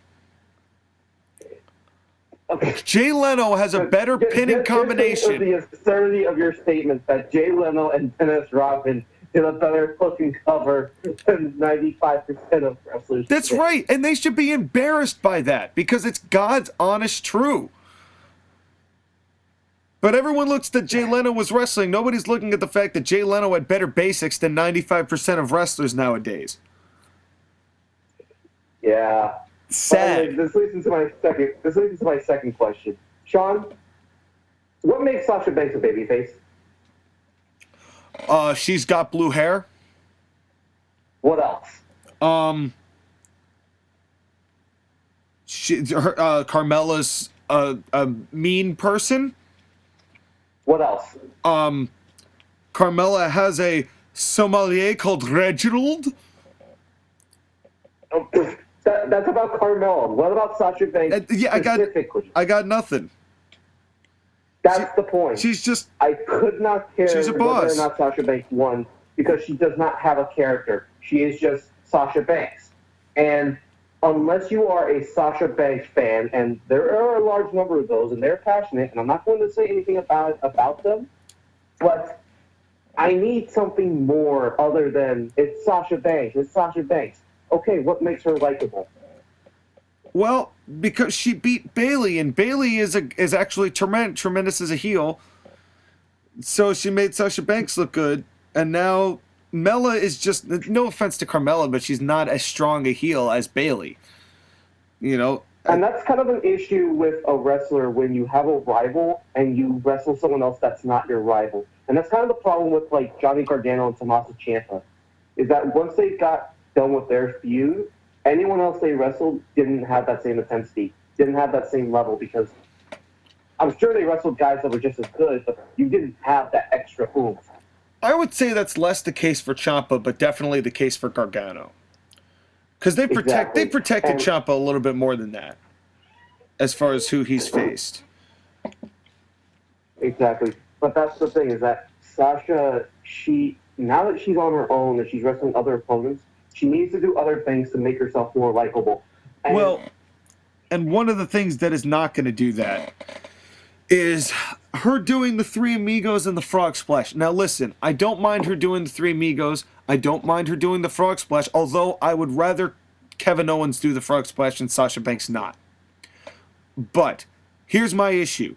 Okay. Jay Leno has a better pinning combination. The absurdity of your statement that Jay Leno and Dennis Rodman did a better fucking cover than 95% of wrestlers. That's right, and they should be embarrassed by that because it's God's honest truth. But everyone looks that Jay Leno was wrestling. Nobody's looking at the fact that Jay Leno had better basics than 95% of wrestlers nowadays. Yeah. Sad. This leads into my second question. Sean, what makes Sasha Banks a babyface? She's got blue hair. What else? Carmella's a mean person. What else? Carmella has a sommelier called Reginald. That's about Carmella. What about Sasha Banks specifically? I got nothing. That's the point. She's just... I could not care she's a boss. whether or not Sasha Banks won because she does not have a character. She is just Sasha Banks. And unless you are a Sasha Banks fan, and there are a large number of those, and they're passionate, and I'm not going to say anything about them, but I need something more other than it's Sasha Banks. It's Sasha Banks. Okay, what makes her likable? Well, because she beat Bayley, and Bayley is actually tremendous as a heel. So she made Sasha Banks look good, and now Mella is just, no offense to Carmella, but she's not as strong a heel as Bayley. You know? And that's kind of an issue with a wrestler when you have a rival and you wrestle someone else that's not your rival. And that's kind of the problem with, like, Johnny Gargano and Tommaso Ciampa, is that once they got done with their feud, anyone else they wrestled didn't have that same intensity, didn't have that same level, because I'm sure they wrestled guys that were just as good, but you didn't have that extra oomph. I would say that's less the case for Ciampa, but definitely the case for Gargano. Because they protected Ciampa a little bit more than that, as far as who he's faced. Exactly. But that's the thing, is that Sasha, now that she's on her own and she's wrestling other opponents, she needs to do other things to make herself more likable. And one of the things that is not going to do that is her doing the Three Amigos and the Frog Splash. Now listen, I don't mind her doing the Three Amigos. I don't mind her doing the Frog Splash, although I would rather Kevin Owens do the Frog Splash and Sasha Banks not. But here's my issue.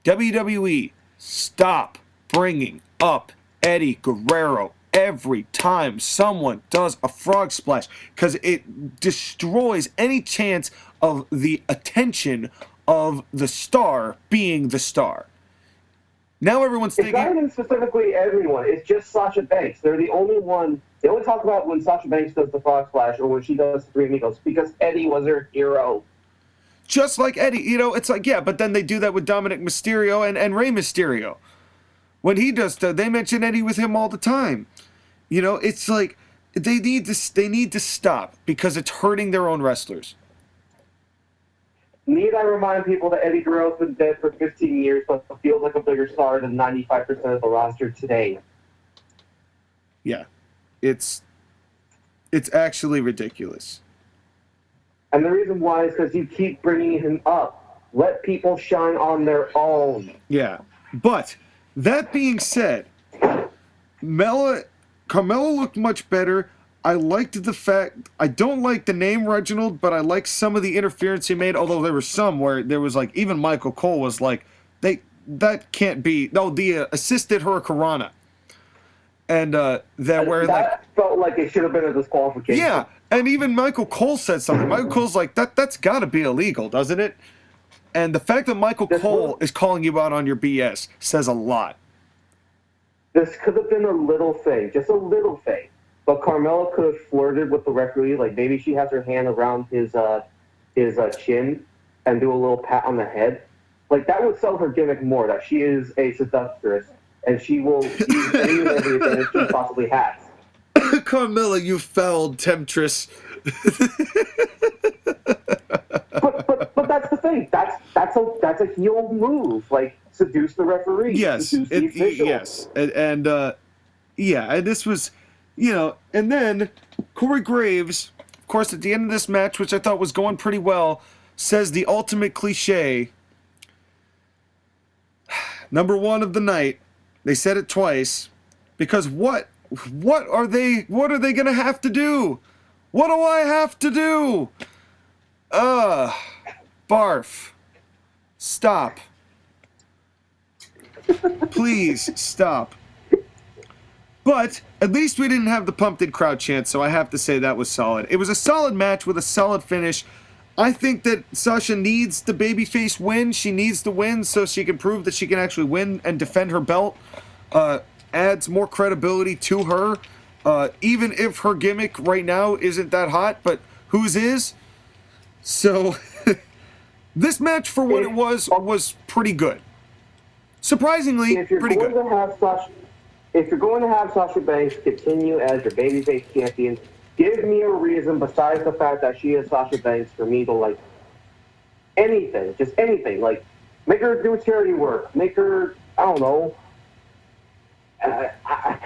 WWE, stop bringing up Eddie Guerrero every time someone does a frog splash, because it destroys any chance of the attention of the star being the star. Now everyone's thinking... It's not even specifically everyone. It's just Sasha Banks. They're the only one... They only talk about when Sasha Banks does the frog splash or when she does Three Amigos, because Eddie was her hero. Just like Eddie. You know, it's like, yeah, but then they do that with Dominic Mysterio and Rey Mysterio. When he does stuff, they mention Eddie with him all the time. You know, it's like they need to stop because it's hurting their own wrestlers. Need I remind people that Eddie Guerrero's been dead for 15 years, but feels like a bigger star than 95% of the roster today. Yeah, it's actually ridiculous. And the reason why is because you keep bringing him up. Let people shine on their own. Yeah, but that being said, Carmella looked much better. I liked the fact, I don't like the name Reginald, but I like some of the interference he made, although there was some where there was like, even Michael Cole was like, that can't be, no, the assisted Hurricanrana. And that felt like it should have been a disqualification. Yeah, and even Michael Cole said something. Michael Cole's like, that's got to be illegal, doesn't it? And the fact that Michael Cole is calling you out on your BS says a lot. This could have been a little thing, just a little thing. But Carmella could have flirted with the referee, like maybe she has her hand around his chin and do a little pat on the head. Like that would sell her gimmick more, that she is a seductress and she will use any and everything that she possibly has. Carmella, you foul temptress. but that's the thing. That's a heel move. Like seduce the referee. Yes, yes, and this was, and then Corey Graves, of course, at the end of this match, which I thought was going pretty well, says the ultimate cliche. Number one of the night. They said it twice, because what are they gonna have to do? What do I have to do? Barf. Stop. Please stop. But at least we didn't have the pumped in crowd chant, so I have to say that was solid. It was a solid match with a solid finish. I think that Sasha needs the babyface win. She needs to win so she can prove that she can actually win and defend her belt. Adds more credibility to her. Even if her gimmick right now isn't that hot, but whose is? So, this match for what it was pretty good. Surprisingly, pretty good. If you're going to have Sasha Banks continue as your babyface champion, give me a reason besides the fact that she is Sasha Banks for me to like anything, just anything. Like, make her do charity work. Make her, I don't know. I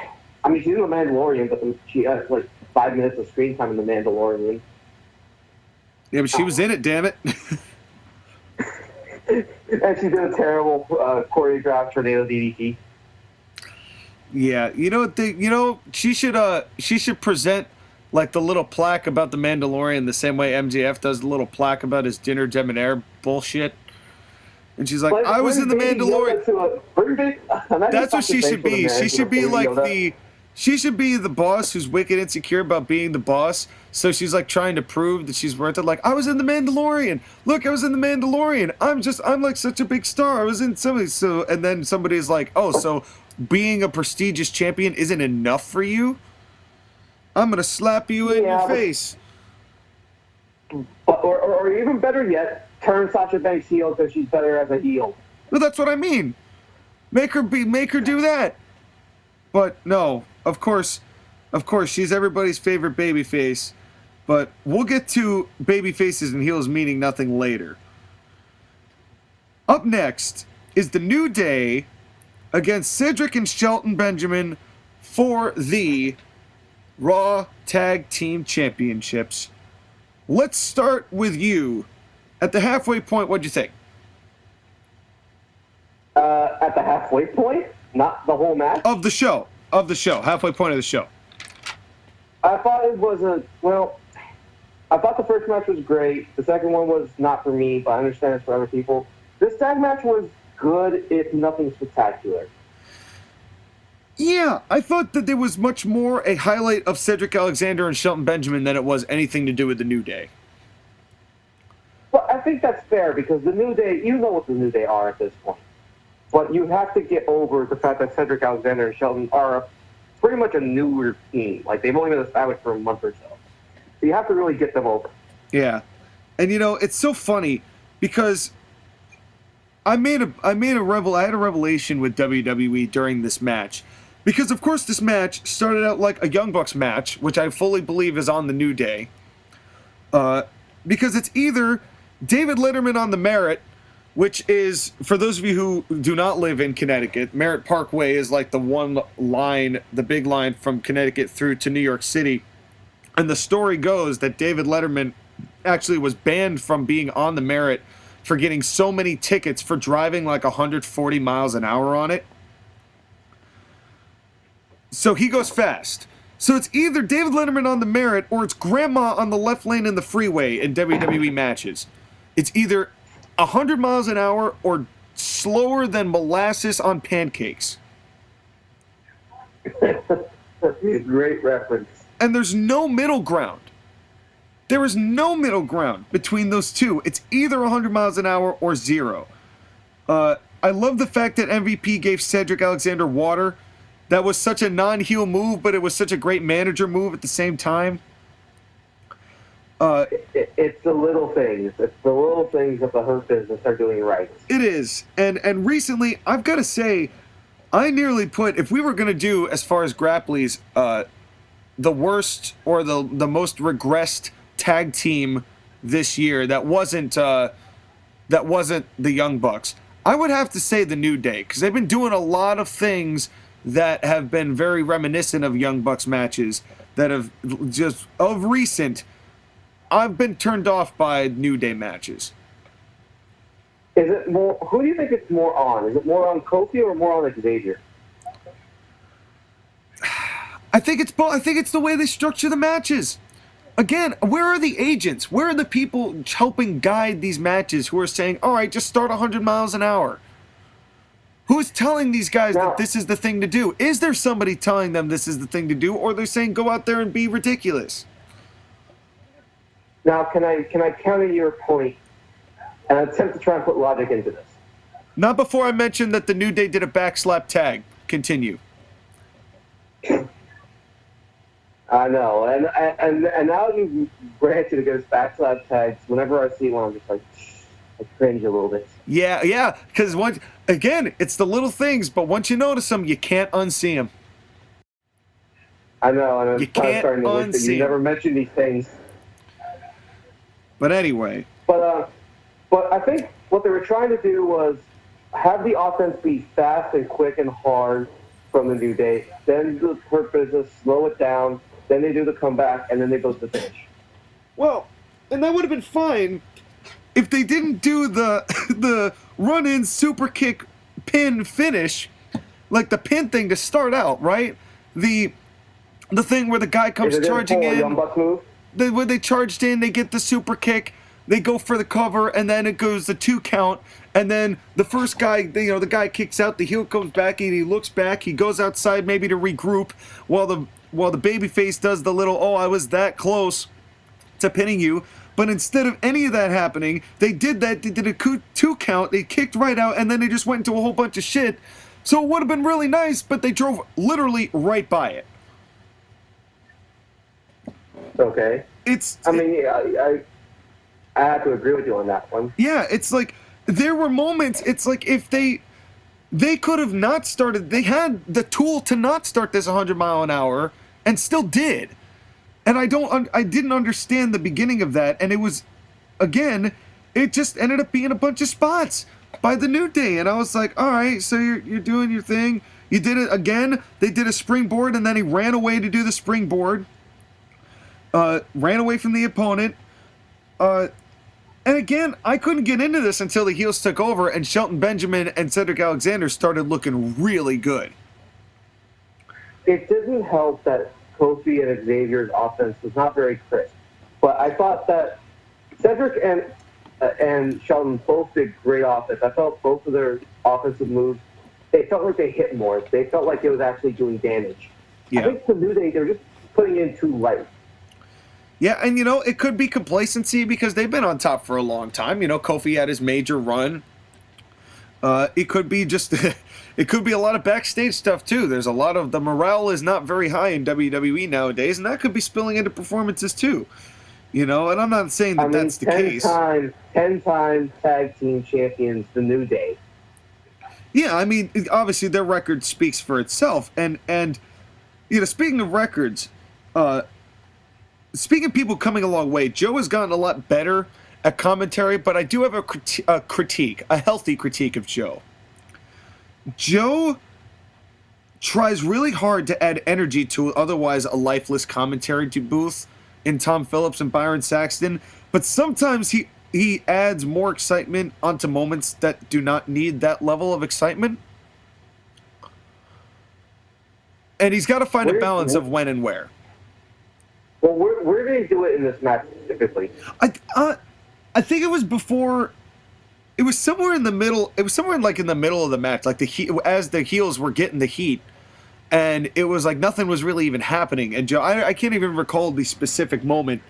mean, she's in The Mandalorian, but she has like 5 minutes of screen time in The Mandalorian. Yeah, but she was in it, damn it. And she did a terrible choreographed tornado DDT. Yeah, she should present like the little plaque about the Mandalorian the same way MJF does the little plaque about his dinner debonair bullshit. And she's like, I was in the Mandalorian. That's what she should be. She should be like she should be the boss who's wicked insecure about being the boss. So she's like trying to prove that she's worth it. Like, I was in the Mandalorian. Look, I was in the Mandalorian. I'm like such a big star. I was in somebody. So, and then somebody's like, oh, so being a prestigious champion isn't enough for you? I'm going to slap you in your face. Or even better yet, turn Sasha Banks heel because she's better as a heel. Well, that's what I mean. Make her do that. But no, of course, she's everybody's favorite babyface. But we'll get to babyfaces and heels meaning nothing later. Up next is the New Day against Cedric and Shelton Benjamin for the Raw Tag Team Championships. Let's start with you. At the halfway point, what'd you think? At the halfway point? Not the whole match? Of the show. Halfway point of the show. I thought it was I thought the first match was great. The second one was not for me, but I understand it's for other people. This tag match was good, if nothing spectacular. Yeah, I thought that there was much more a highlight of Cedric Alexander and Shelton Benjamin than it was anything to do with the New Day. Well, I think that's fair because the New Day, you know what the New Day are at this point. But you have to get over the fact that Cedric Alexander and Shelton are pretty much a newer team. Like, they've only been established for a month or so. So you have to really get them over. Yeah. And, it's so funny because I had a revelation with WWE during this match. Because, of course, this match started out like a Young Bucks match, which I fully believe is on the New Day. Because it's either David Letterman on the Merritt, which is, for those of you who do not live in Connecticut, Merritt Parkway is like the big line from Connecticut through to New York City. And the story goes that David Letterman actually was banned from being on the Merritt for getting so many tickets for driving like 140 miles an hour on it. So he goes fast. So it's either David Letterman on the merit or it's Grandma on the left lane in the freeway in WWE matches. It's either 100 miles an hour or slower than molasses on pancakes. Great reference. And there's no middle ground. There is no middle ground between those two. It's either 100 miles an hour or 0. I love the fact that MVP gave Cedric Alexander water. That was such a non-heel move, but it was such a great manager move at the same time. It's the little things. It's the little things that the Hurt Business are doing right. It is. And recently, I've got to say, I nearly put, if we were going to do, as far as Grapplies, the worst or the most regressed tag team this year that wasn't the Young Bucks, I would have to say the New Day, because they've been doing a lot of things that have been very reminiscent of Young Bucks matches that have just, of recent, I've been turned off by New Day matches. Is it more? Who do you think it's more on? Is it more on Kofi or more on Xavier? I think it's both. I think it's the way they structure the matches. Again, where are the agents? Where are the people helping guide these matches who are saying, all right, just start 100 miles an hour? Who's telling these guys that this is the thing to do? Is there somebody telling them this is the thing to do, or they're saying go out there and be ridiculous? Now, can I counter your point and attempt to try and put logic into this? Not before I mention that the New Day did a backslap tag. Continue. I know, and now you granted against backslap tags. Whenever I see one, I'm just like, I cringe a little bit. Yeah, because once again, it's the little things, but once you notice them, you can't unsee them. I know, and You can't starting to wish that unsee you never mentioned these things. But anyway. But I think what they were trying to do was have the offense be fast and quick and hard from the New Day, then the Hurt Business, slow it down, then they do the comeback, and then they go to the finish. Well, and that would have been fine if they didn't do the run-in super kick pin finish, like the pin thing to start out, right? The thing where the guy comes charging in. Young Bucks move? When they charged in, they get the super kick, they go for the cover, and then it goes the 2 count, and then the first guy, the guy kicks out, the heel comes back, and he looks back, he goes outside maybe to regroup, while the babyface does the little, oh, I was that close to pinning you. But instead of any of that happening, they did a 2 count, they kicked right out, and then they just went into a whole bunch of shit. So it would have been really nice, but they drove literally right by it. Okay. I have to agree with you on that one. Yeah, it's like, there were moments, it's like if they could have not started, they had the tool to not start this 100 mile an hour, and still did. And I didn't understand the beginning of that, and it was, again, it just ended up being a bunch of spots by the New Day, and I was like, all right, so you're doing your thing. You did it again. They did a springboard, and then he ran away to do the springboard. Ran away from the opponent. And again, I couldn't get into this until the heels took over, and Shelton Benjamin and Cedric Alexander started looking really good. It didn't help that Kofi and Xavier's offense was not very crisp. But I thought that Cedric and Shelton both did great offense. I felt both of their offensive moves, they felt like they hit more. They felt like it was actually doing damage. Yeah. I think the New Day, they're just putting in too light. Yeah, and it could be complacency because they've been on top for a long time. Kofi had his major run. It could be just, it could be a lot of backstage stuff too. There's a lot of, the morale is not very high in WWE nowadays, and that could be spilling into performances too. And I'm not saying that that's the case. 10-time tag team champions, the New Day. Yeah, obviously their record speaks for itself. And speaking of records, speaking of people coming a long way, Joe has gotten a lot better at commentary, but I do have a healthy critique of Joe. Joe tries really hard to add energy to otherwise a lifeless commentary booth in Tom Phillips and Byron Saxton, but sometimes he adds more excitement onto moments that do not need that level of excitement. And he's got to find a Where- balance of when and where. Well, where did he do it in this match specifically? I think it was before. It was somewhere in the middle. It was somewhere like in the middle of the match, like as the heels were getting the heat, and it was like nothing was really even happening. And Joe, I can't even recall the specific moment,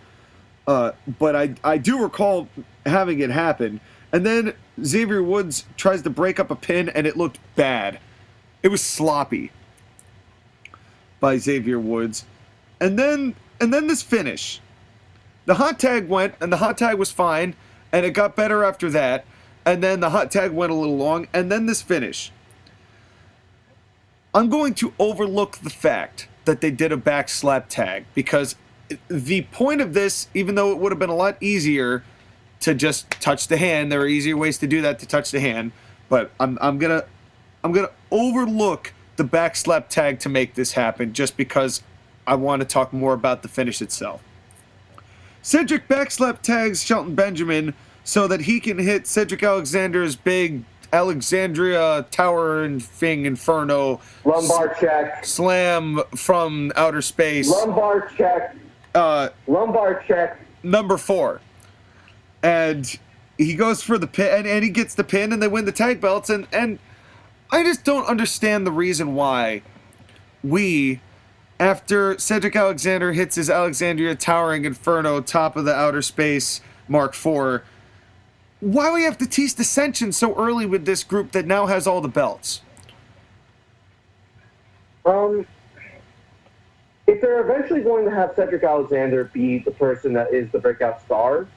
but I do recall having it happen. And then Xavier Woods tries to break up a pin, and it looked bad. It was sloppy by Xavier Woods, and then this finish. The hot tag went, and the hot tag was fine, and it got better after that. And then the hot tag went a little long, and then this finish. I'm going to overlook the fact that they did a back slap tag, because the point of this, even though it would have been a lot easier to just touch the hand, there are easier ways to do that, to touch the hand, but I'm gonna overlook the back slap tag to make this happen, just because I want to talk more about the finish itself. Cedric backslap tags Shelton Benjamin so that he can hit Cedric Alexander's big Alexandria Tower and Thing Inferno Lumbar check. Slam from outer space. Lumbar check. Lumbar check. Number 4. And he goes for the pin, and he gets the pin, and they win the tag belts, and I just don't understand the reason why we, after Cedric Alexander hits his Alexandria Towering Inferno top of the outer space Mark IV, why we have to tease dissension so early with this group that now has all the belts? If they're eventually going to have Cedric Alexander be the person that is the breakout star,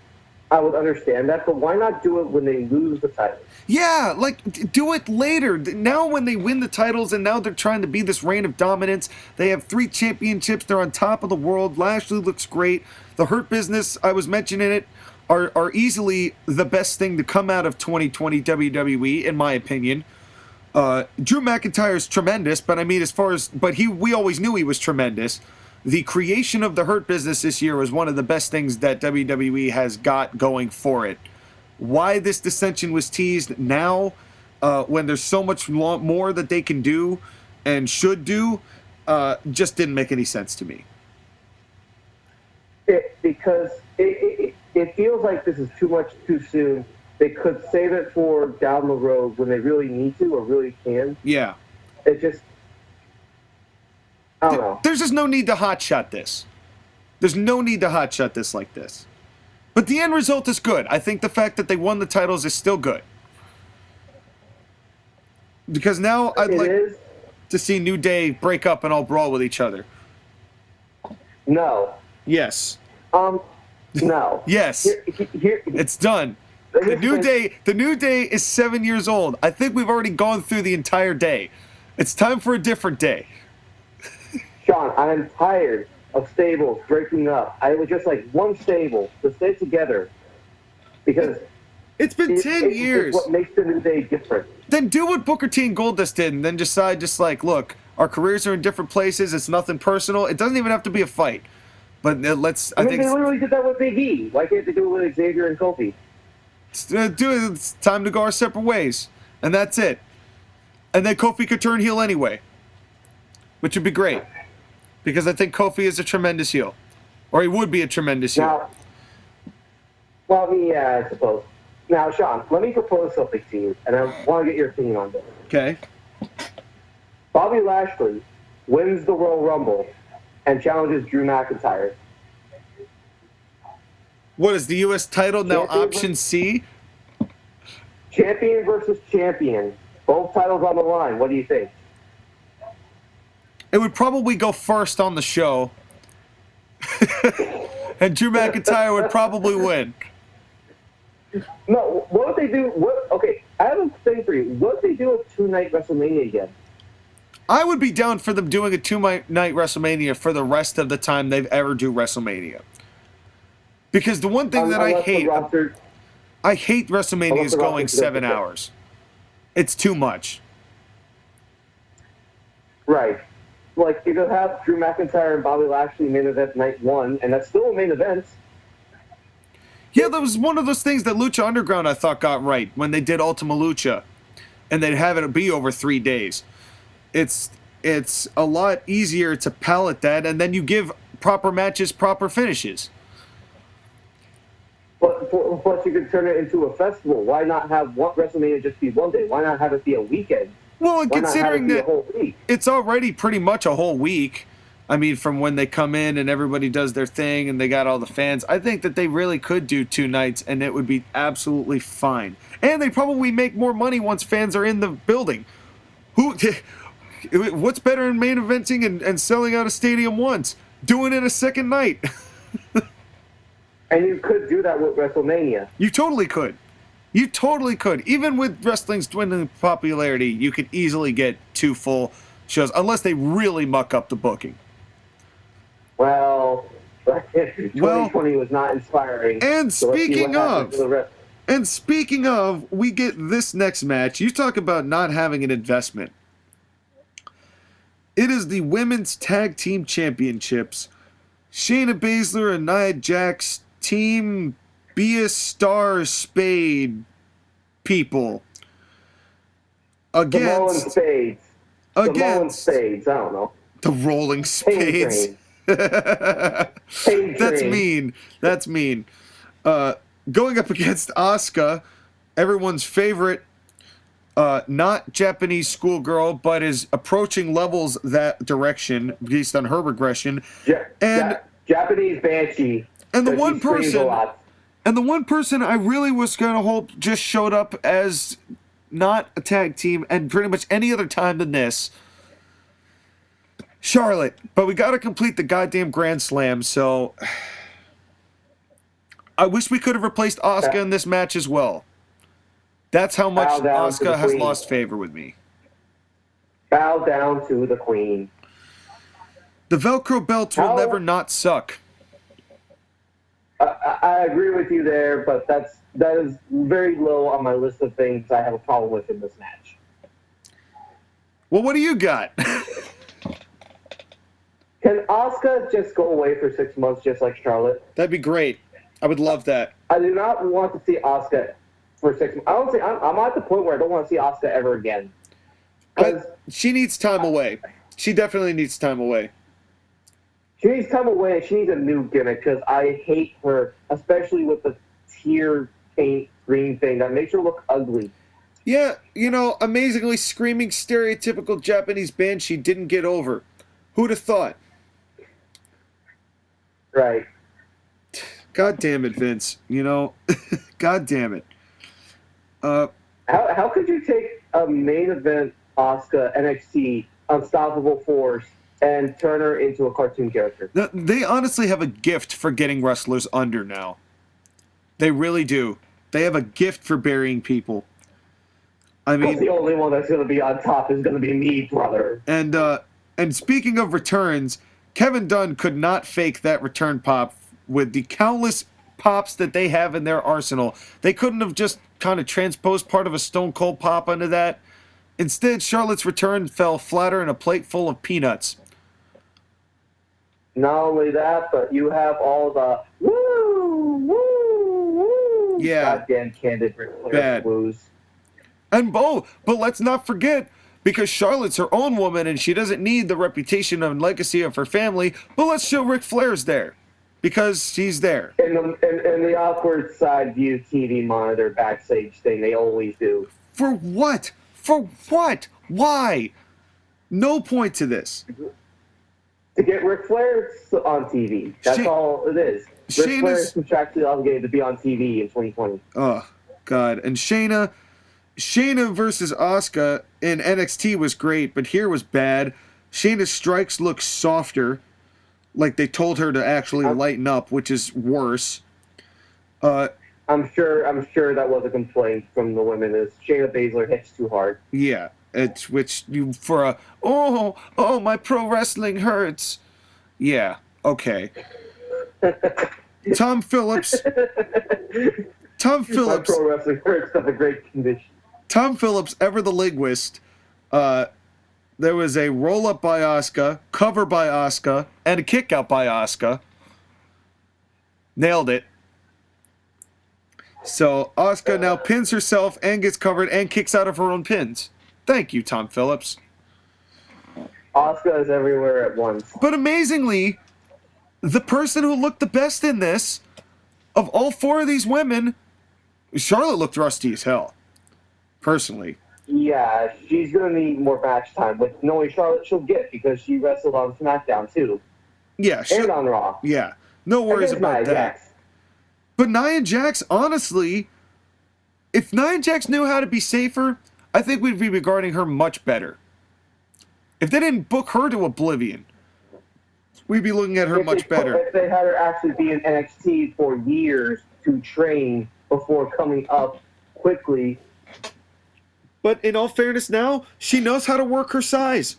I would understand that, but why not do it when they lose the title? Yeah, like, do it later. Now when they win the titles and now they're trying to be this reign of dominance, they have 3 championships, they're on top of the world, Lashley looks great, the Hurt Business, I was mentioning it, are easily the best thing to come out of 2020 WWE, in my opinion. Drew McIntyre's tremendous, but I mean, we always knew he was tremendous. The creation of the Hurt Business this year was one of the best things that WWE has got going for it. Why this dissension was teased now, when there's so much more that they can do and should do, just didn't make any sense to me. Because it feels like this is too much too soon. They could save it for down the road when they really need to or really can. Yeah. It just... I don't know. There's just no need to hotshot this. There's no need to hotshot this like this. But the end result is good. I think the fact that they won the titles is still good. Because now I'd like to see New Day break up and all brawl with each other. No. Yes. No. Yes. It's done. The New Day is 7 years old. I think we've already gone through the entire day. It's time for a different day. Sean, I am tired of stables breaking up. I would just like one stable to stay together, because it's been 10 years. It's what makes the New Day different. Then do what Booker T and Goldust did, and then decide just like, look, our careers are in different places. It's nothing personal. It doesn't even have to be a fight. But let's. I think they literally did that with Big E. Why can't they do it with Xavier and Kofi? It's time to go our separate ways, and that's it. And then Kofi could turn heel anyway, which would be great, because I think Kofi is a tremendous heel, or he would be a tremendous heel. Now, well, yeah, I suppose. Now, Sean, let me propose something to you, and I want to get your opinion on this. Okay. Bobby Lashley wins the Royal Rumble and challenges Drew McIntyre. What is the U.S. title now? Champion Option C? Champion versus champion. Both titles on the line. What do you think? It would probably go first on the show. And Drew McIntyre would probably win. No, what would they do? Okay, I have a thing for you. What would they do a 2-night WrestleMania again? I would be down for them doing a 2-night WrestleMania for the rest of the time they've ever do WrestleMania. Because the one thing that I hate WrestleManias going 7 hours. It's too much. Right. Like, you could have Drew McIntyre and Bobby Lashley main event night 1, and that's still a main event. Yeah, that was one of those things that Lucha Underground I thought got right when they did Ultima Lucha, and they'd have it be over 3 days. It's it's a lot easier to palate that, and then you give proper matches proper finishes. But plus, you could turn it into a festival. Why not have WrestleMania just be one day? Why not have it be a weekend? Well, and Why considering not have it be that a whole week? it's already pretty much a whole week. I mean, from when they come in and everybody does their thing and they got all the fans, I think that they really could do 2 nights and it would be absolutely fine. And they probably make more money once fans are in the building. What's better than main eventing and selling out a stadium once? Doing it a second night. And you could do that with WrestleMania. You totally could. You totally could. Even with wrestling's dwindling popularity, you could easily get 2 full shows, unless they really muck up the booking. Well, 2020 was not inspiring. And so let's see speaking what happens to the rest. And speaking of, we get this next match. You talk about not having an investment. It is the Women's Tag Team Championships. Shayna Baszler and Nia Jax, Team Be a Star Spade people. Against the Rolling Spades. I don't know. The Rolling Spades. That's mean. That's mean. Going up against Asuka, everyone's favorite, not Japanese schoolgirl, but is approaching levels that direction based on her regression. Japanese Banshee. And the one person I really was gonna hope just showed up as not a tag team and pretty much any other time than this. Charlotte, but we got to complete the goddamn Grand Slam, so I wish we could have replaced Asuka in this match as well. That's how much Asuka has lost favor with me. Bow down to the Queen. The Velcro belts will never not suck. I agree with you there, but that is very low on my list of things I have a problem with in this match. Well, what do you got? Can Asuka just go away for 6 months just like Charlotte? That'd be great. I would love that. I do not want to see Asuka for 6 months. I'm at the point where I don't want to see Asuka ever again. She needs time away. She definitely needs time away. She needs time away. She needs a new gimmick because I hate her, especially with the tear paint green thing. That makes her look ugly. Yeah, amazingly screaming stereotypical Japanese band she didn't get over. Who'd have thought? Right. God damn it, Vince. God damn it. How could you take a main event Asuka NXT Unstoppable Force and turn her into a cartoon character? They honestly have a gift for getting wrestlers under now. They really do. They have a gift for burying people. I mean, the only one that's going to be on top is going to be me, brother. And speaking of returns, Kevin Dunn could not fake that return pop with the countless pops that they have in their arsenal. They couldn't have just kind of transposed part of a Stone Cold pop onto that. Instead, Charlotte's return fell flatter in a plate full of peanuts. Not only that, but you have all the woo, woo, woo. Yeah. Goddamn candid Ric Flair woos. And but let's not forget, because Charlotte's her own woman and she doesn't need the reputation and legacy of her family, but let's show Ric Flair's there. Because he's there. In the awkward side view TV monitor backstage thing, they always do. For what? For what? Why? No point to this. To get Ric Flair on TV. That's all it is. Ric Flair is contractually obligated to be on TV in 2020. Oh, God. And Shayna versus Asuka in NXT was great, but here was bad. Shayna's strikes look softer. Like they told her to actually lighten up, which is worse. I'm sure that was a complaint from the women. Is Shayna Baszler hits too hard? Yeah, my pro wrestling hurts. Yeah, okay. Tom Phillips. My pro wrestling hurts. That's a great condition. Tom Phillips, ever the linguist. There was a roll-up by Asuka, cover by Asuka, and a kick-out by Asuka. Nailed it. So Asuka now pins herself and gets covered and kicks out of her own pins. Thank you, Tom Phillips. Asuka is everywhere at once. But amazingly, the person who looked the best in this, of all four of these women, Charlotte looked rusty as hell. Personally. Yeah, she's going to need more match time, which knowing Charlotte she'll get because she wrestled on SmackDown too. Yeah, and on Raw. Yeah, no worries about that. Jax. But Nia Jax, honestly, if Nia Jax knew how to be safer, I think we'd be regarding her much better. If they didn't book her to oblivion, we'd be looking at her much better. If they had her actually be in NXT for years to train before coming up quickly. But in all fairness now, she knows how to work her size.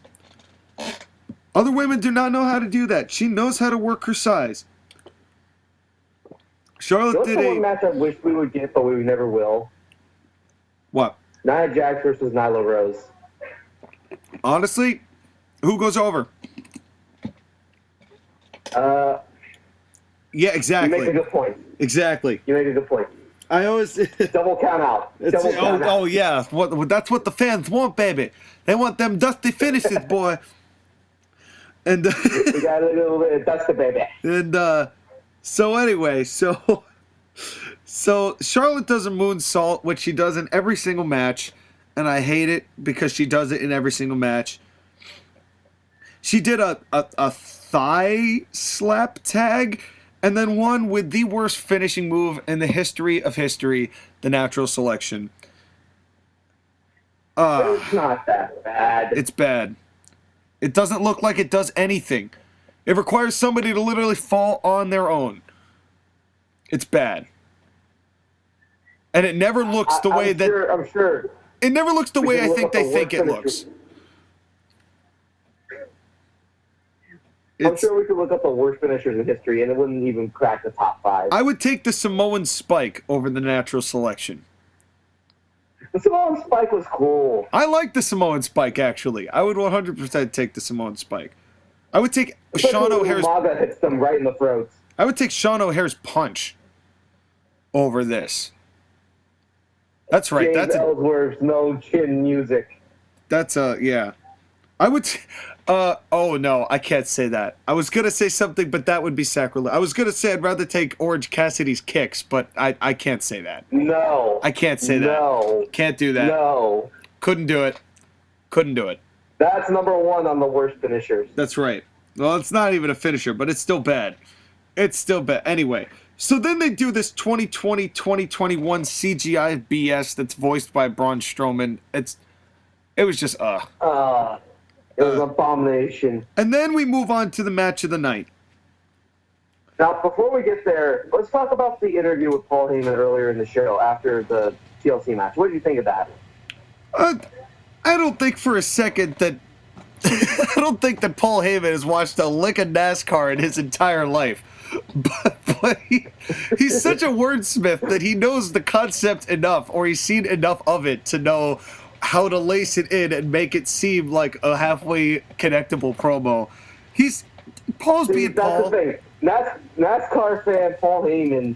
Other women do not know how to do that. She knows how to work her size. Charlotte did one match I wish we would get, but we never will. What? Nia Jax versus Nyla Rose. Honestly, who goes over? Yeah, exactly. You make a good point. Exactly. You make a good point. I always double count out. Double count out. Oh yeah, that's what the fans want, baby. They want them dusty finishes, boy. And we got a little bit of dusty, baby. And so anyway, so Charlotte does a moonsault, which she does in every single match, and I hate it because she does it in every single match. She did a thigh slap tag. And then one with the worst finishing move in the history of history, the natural selection. It's not that bad. It's bad. It doesn't look like it does anything. It requires somebody to literally fall on their own. It's bad. And it never looks the way that... I'm sure. It never looks the way I think they think it looks. I'm sure we could look up the worst finishers in history, and it wouldn't even crack the top 5. I would take the Samoan Spike over the natural selection. The Samoan Spike was cool. I like the Samoan Spike, actually. I would 100% take the Samoan Spike. I would take Sean O'Hare's... Maga hits them right in the throats. I would take Sean O'Hare's punch over this. That's right. James Ellsworth's no chin music. That's yeah. I would. Oh no, I can't say that. I was gonna say something, but that would be sacrilege. I was gonna say I'd rather take Orange Cassidy's kicks, but I can't say that. No. I can't say that. No. Can't do that. No. Couldn't do it. Couldn't do it. That's number 1 on the worst finishers. That's right. Well, it's not even a finisher, but it's still bad. It's still bad. Anyway, so then they do this 2020-2021 CGI BS that's voiced by Braun Strowman. It was just It was an abomination. And then we move on to the match of the night. Now, before we get there, let's talk about the interview with Paul Heyman earlier in the show after the TLC match. What did you think of that? I don't think for a second that I don't think that Paul Heyman has watched a lick of NASCAR in his entire life. But he's such a wordsmith that he knows the concept enough, or he's seen enough of it to know how to lace it in and make it seem like a halfway connectable promo. Paul's being Paul. That's the thing. NASCAR fan Paul Heyman,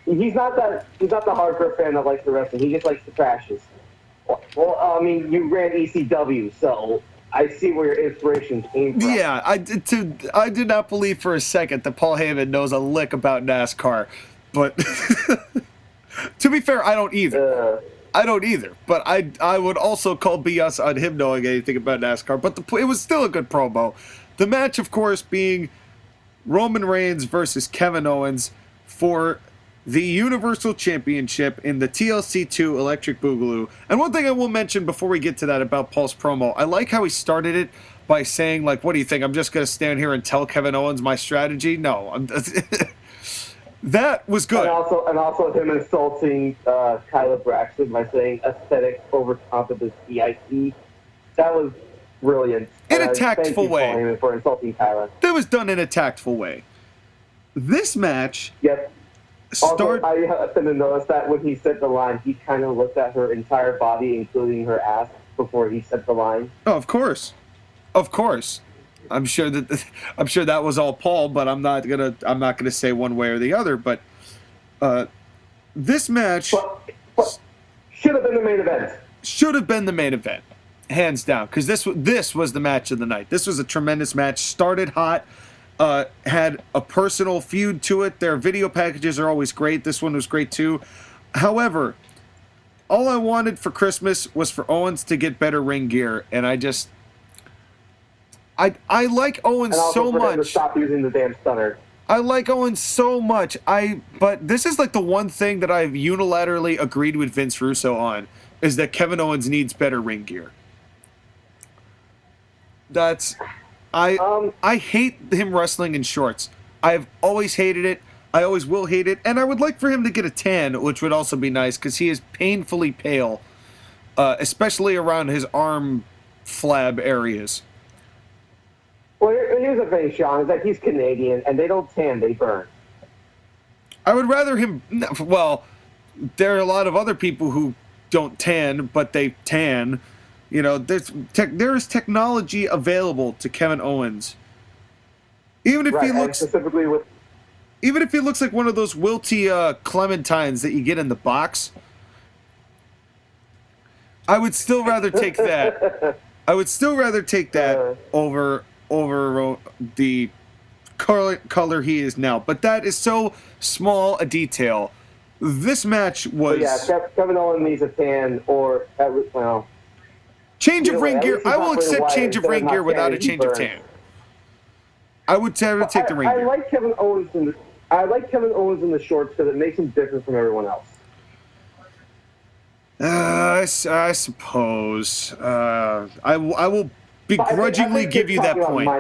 he's not the hardcore fan that likes the wrestling. He just likes the crashes. Well, I mean, you ran ECW, so I see where your inspiration came from. Yeah, I did not believe for a second that Paul Heyman knows a lick about NASCAR, but to be fair, I don't either. But I would also call BS on him knowing anything about NASCAR. But it was still a good promo. The match, of course, being Roman Reigns versus Kevin Owens for the Universal Championship in the TLC 2 Electric Boogaloo. And one thing I will mention before we get to that about Paul's promo, I like how he started it by saying, like, what do you think? I'm just going to stand here and tell Kevin Owens my strategy? No. That was good. And also him insulting Kyla Braxton by saying aesthetic over confidence EIC. That was brilliant. In a tactful way. Thank you for insulting Kyla. That was done in a tactful way. This match... Yep. Also, I happen to notice that when he said the line, he kind of looked at her entire body, including her ass, before he said the line. Oh, of course. Of course. I'm sure that was all Paul, but I'm not gonna say one way or the other. But this match but should have been the main event. Should have been the main event. hands down, because this was the match of the night. This was a tremendous match. Started hot, had a personal feud to it. Their video packages are always great. This one was great too. However, all I wanted for Christmas was for Owens to get better ring gear, and I like Owens and also so for him to much. stop using the damn stunner. I like Owens so much. But this is like the one thing that I've unilaterally agreed with Vince Russo on, is that Kevin Owens needs better ring gear. I hate him wrestling in shorts. I've always hated it. I always will hate it, and I would like for him to get a tan, which would also be nice, because he is painfully pale, especially around his arm flab areas. Well, here's the thing, Sean, is that he's Canadian, and they don't tan, they burn. I would rather him... Well, there are a lot of other people who don't tan, but they tan. You know, there is technology available to Kevin Owens. Even if he looks... specifically with... Even if he looks like one of those wilty clementines that you get in the box, I would still rather take that. I would still rather take that over the color he is now. But that is so small a detail. This match was... Kevin Owens needs a tan or... Well, change of ring gear. I will accept change of ring gear without a change of tan. I would take the ring gear. I like Kevin Owens in the shorts because it makes him different from everyone else. I suppose. I will begrudgingly give you that point.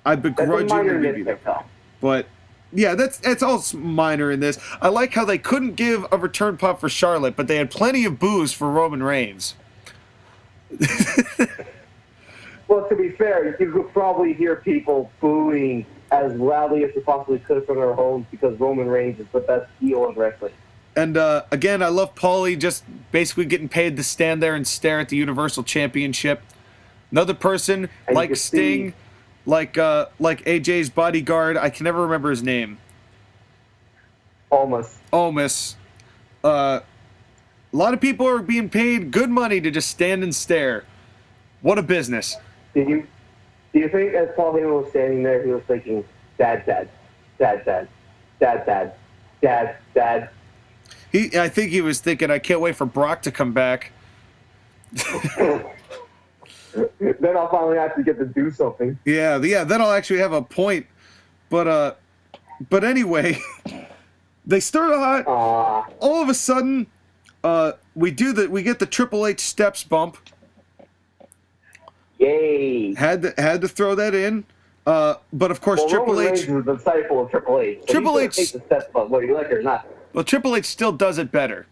I begrudgingly give you that point. But yeah, that's all minor in this. I like how they couldn't give a return pop for Charlotte, but they had plenty of boos for Roman Reigns. Well, to be fair, you could probably hear people booing as loudly as they possibly could from their homes because Roman Reigns is the best heel in wrestling. And again, I love Paulie just basically getting paid to stand there and stare at the Universal Championship. Another person like Sting, like AJ's bodyguard. I can never remember his name. Almas. A lot of people are being paid good money to just stand and stare. What a business. Do you think as Paul Heyman was standing there, he was thinking, Dad, Dad, Dad, Dad, Dad, Dad, Dad, Dad? I think he was thinking, I can't wait for Brock to come back. Then I'll finally actually get to do something. Yeah, then I'll actually have a point. But anyway, they started hot. All of a sudden, we get the Triple H steps bump. Yay! Had to throw that in. But of course, Triple H is the disciple of Triple H. So Triple H takes the steps bump, whether you like it or not. Well, Triple H still does it better.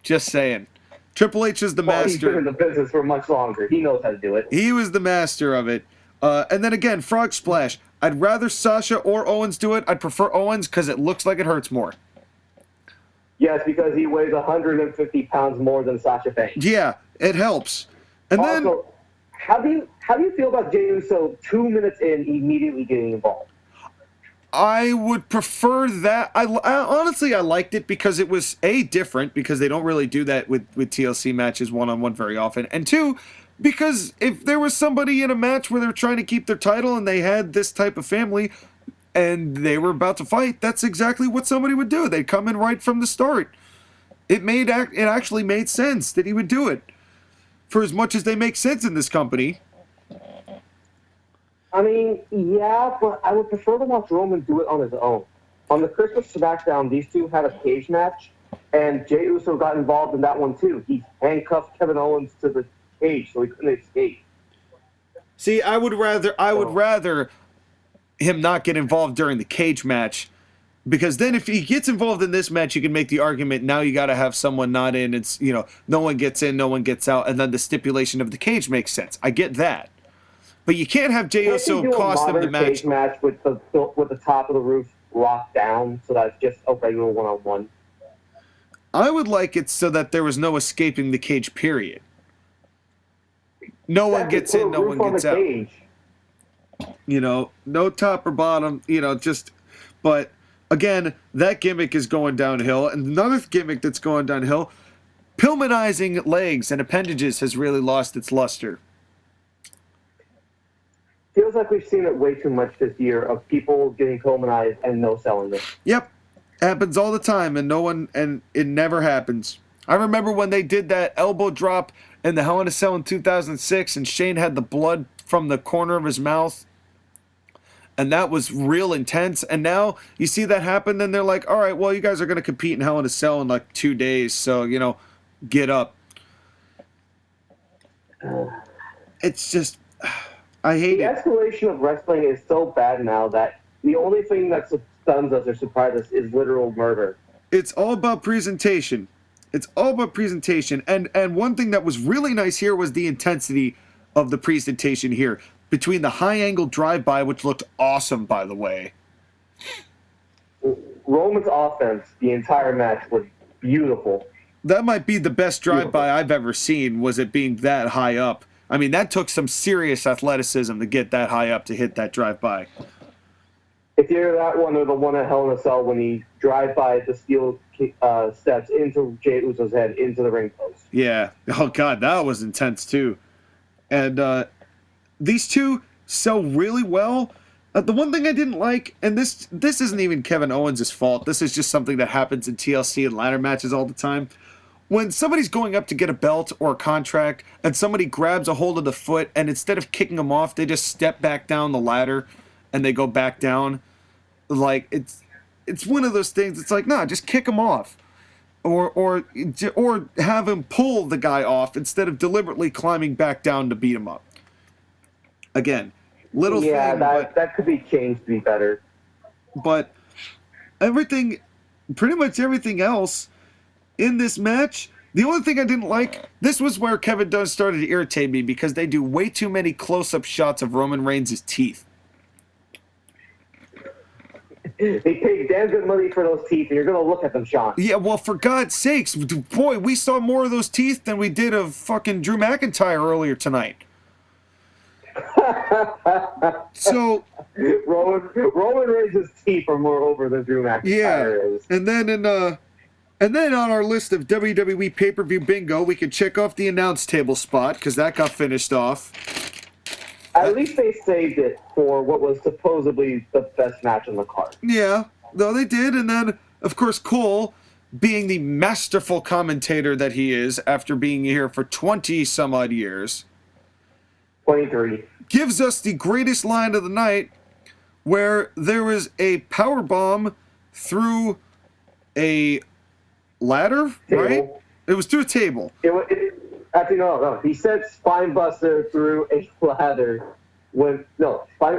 Just saying. Triple H is the master. He's been in the business for much longer. He knows how to do it. He was the master of it. And then again, Frog Splash. I'd rather Sasha or Owens do it. I'd prefer Owens because it looks like it hurts more. Yes, because he weighs 150 pounds more than Sasha Banks. Yeah, it helps. And also, then, how do you feel about Jey Uso 2 minutes in immediately getting involved? I would prefer that. I honestly, I liked it because it was different because they don't really do that with TLC matches one-on-one very often, and two, because if there was somebody in a match where they're trying to keep their title and they had this type of family and they were about to fight, that's exactly what somebody would do. They'd come in right from the start. It actually made sense that he would do it. For as much as they make sense in this company. I mean, yeah, but I would prefer to watch Roman do it on his own. On the Christmas SmackDown, these two had a cage match, and Jey Uso got involved in that one too. He handcuffed Kevin Owens to the cage so he couldn't escape. See, I would rather him not get involved during the cage match, because then if he gets involved in this match, you can make the argument now you got to have someone not in. It's, no one gets in, no one gets out, and then the stipulation of the cage makes sense. I get that. But you can't have Jey Uso cost them the match. Cage match with the top of the roof locked down, so that's just a regular one-on-one. I would like it so that there was no escaping the cage. Period. No one gets in, no one gets out. No top or bottom. But again, that gimmick is going downhill, and another gimmick that's going downhill. Pillmanizing legs and appendages has really lost its luster. Feels like we've seen it way too much this year of people getting Colemanized and no selling them. Yep. Happens all the time, and it never happens. I remember when they did that elbow drop in the Hell in a Cell in 2006, and Shane had the blood from the corner of his mouth, and that was real intense. And now you see that happen, and they're like, all right, well, you guys are going to compete in Hell in a Cell in like 2 days, so, get up. It's just, I hate the it. The escalation of wrestling is so bad now that the only thing that stuns us or surprises us is literal murder. It's all about presentation. It's all about presentation. And one thing that was really nice here was the intensity of the presentation here. Between the high-angle drive-by, which looked awesome, by the way. Roman's offense, the entire match, was beautiful. That might be the best drive-by I've ever seen, was it being that high up. I mean, that took some serious athleticism to get that high up to hit that drive-by. It's either that one or the one at Hell in a Cell when he drive by the steel steps into Jey Uso's head into the ring post. Yeah. Oh, God, that was intense, too. And these two sell really well. The one thing I didn't like, and this isn't even Kevin Owens' fault, this is just something that happens in TLC and ladder matches all the time. When somebody's going up to get a belt or a contract and somebody grabs a hold of the foot and instead of kicking them off, they just step back down the ladder and they go back down. Like, it's one of those things. It's like, nah, just kick him off. Or have him pull the guy off instead of deliberately climbing back down to beat him up. Again, little thing. Yeah, that could be changed to be better. But pretty much everything else in this match, the only thing I didn't like, this was where Kevin Dunn started to irritate me because they do way too many close-up shots of Roman Reigns' teeth. They paid damn good money for those teeth, and you're going to look at them, Sean. Yeah, well, for God's sakes, boy, we saw more of those teeth than we did of fucking Drew McIntyre earlier tonight. So Roman Reigns' teeth are more over than Drew McIntyre is. And then on our list of WWE pay-per-view bingo, we could check off the announce table spot because that got finished off. At least they saved it for what was supposedly the best match on the card. Yeah, no, they did. And then, of course, Cole, being the masterful commentator that he is after being here for 20-some-odd years. 23. Gives us the greatest line of the night where there was a powerbomb through a ladder, table. Right? It was through a table. Actually, no. He said spine buster through a ladder. Spine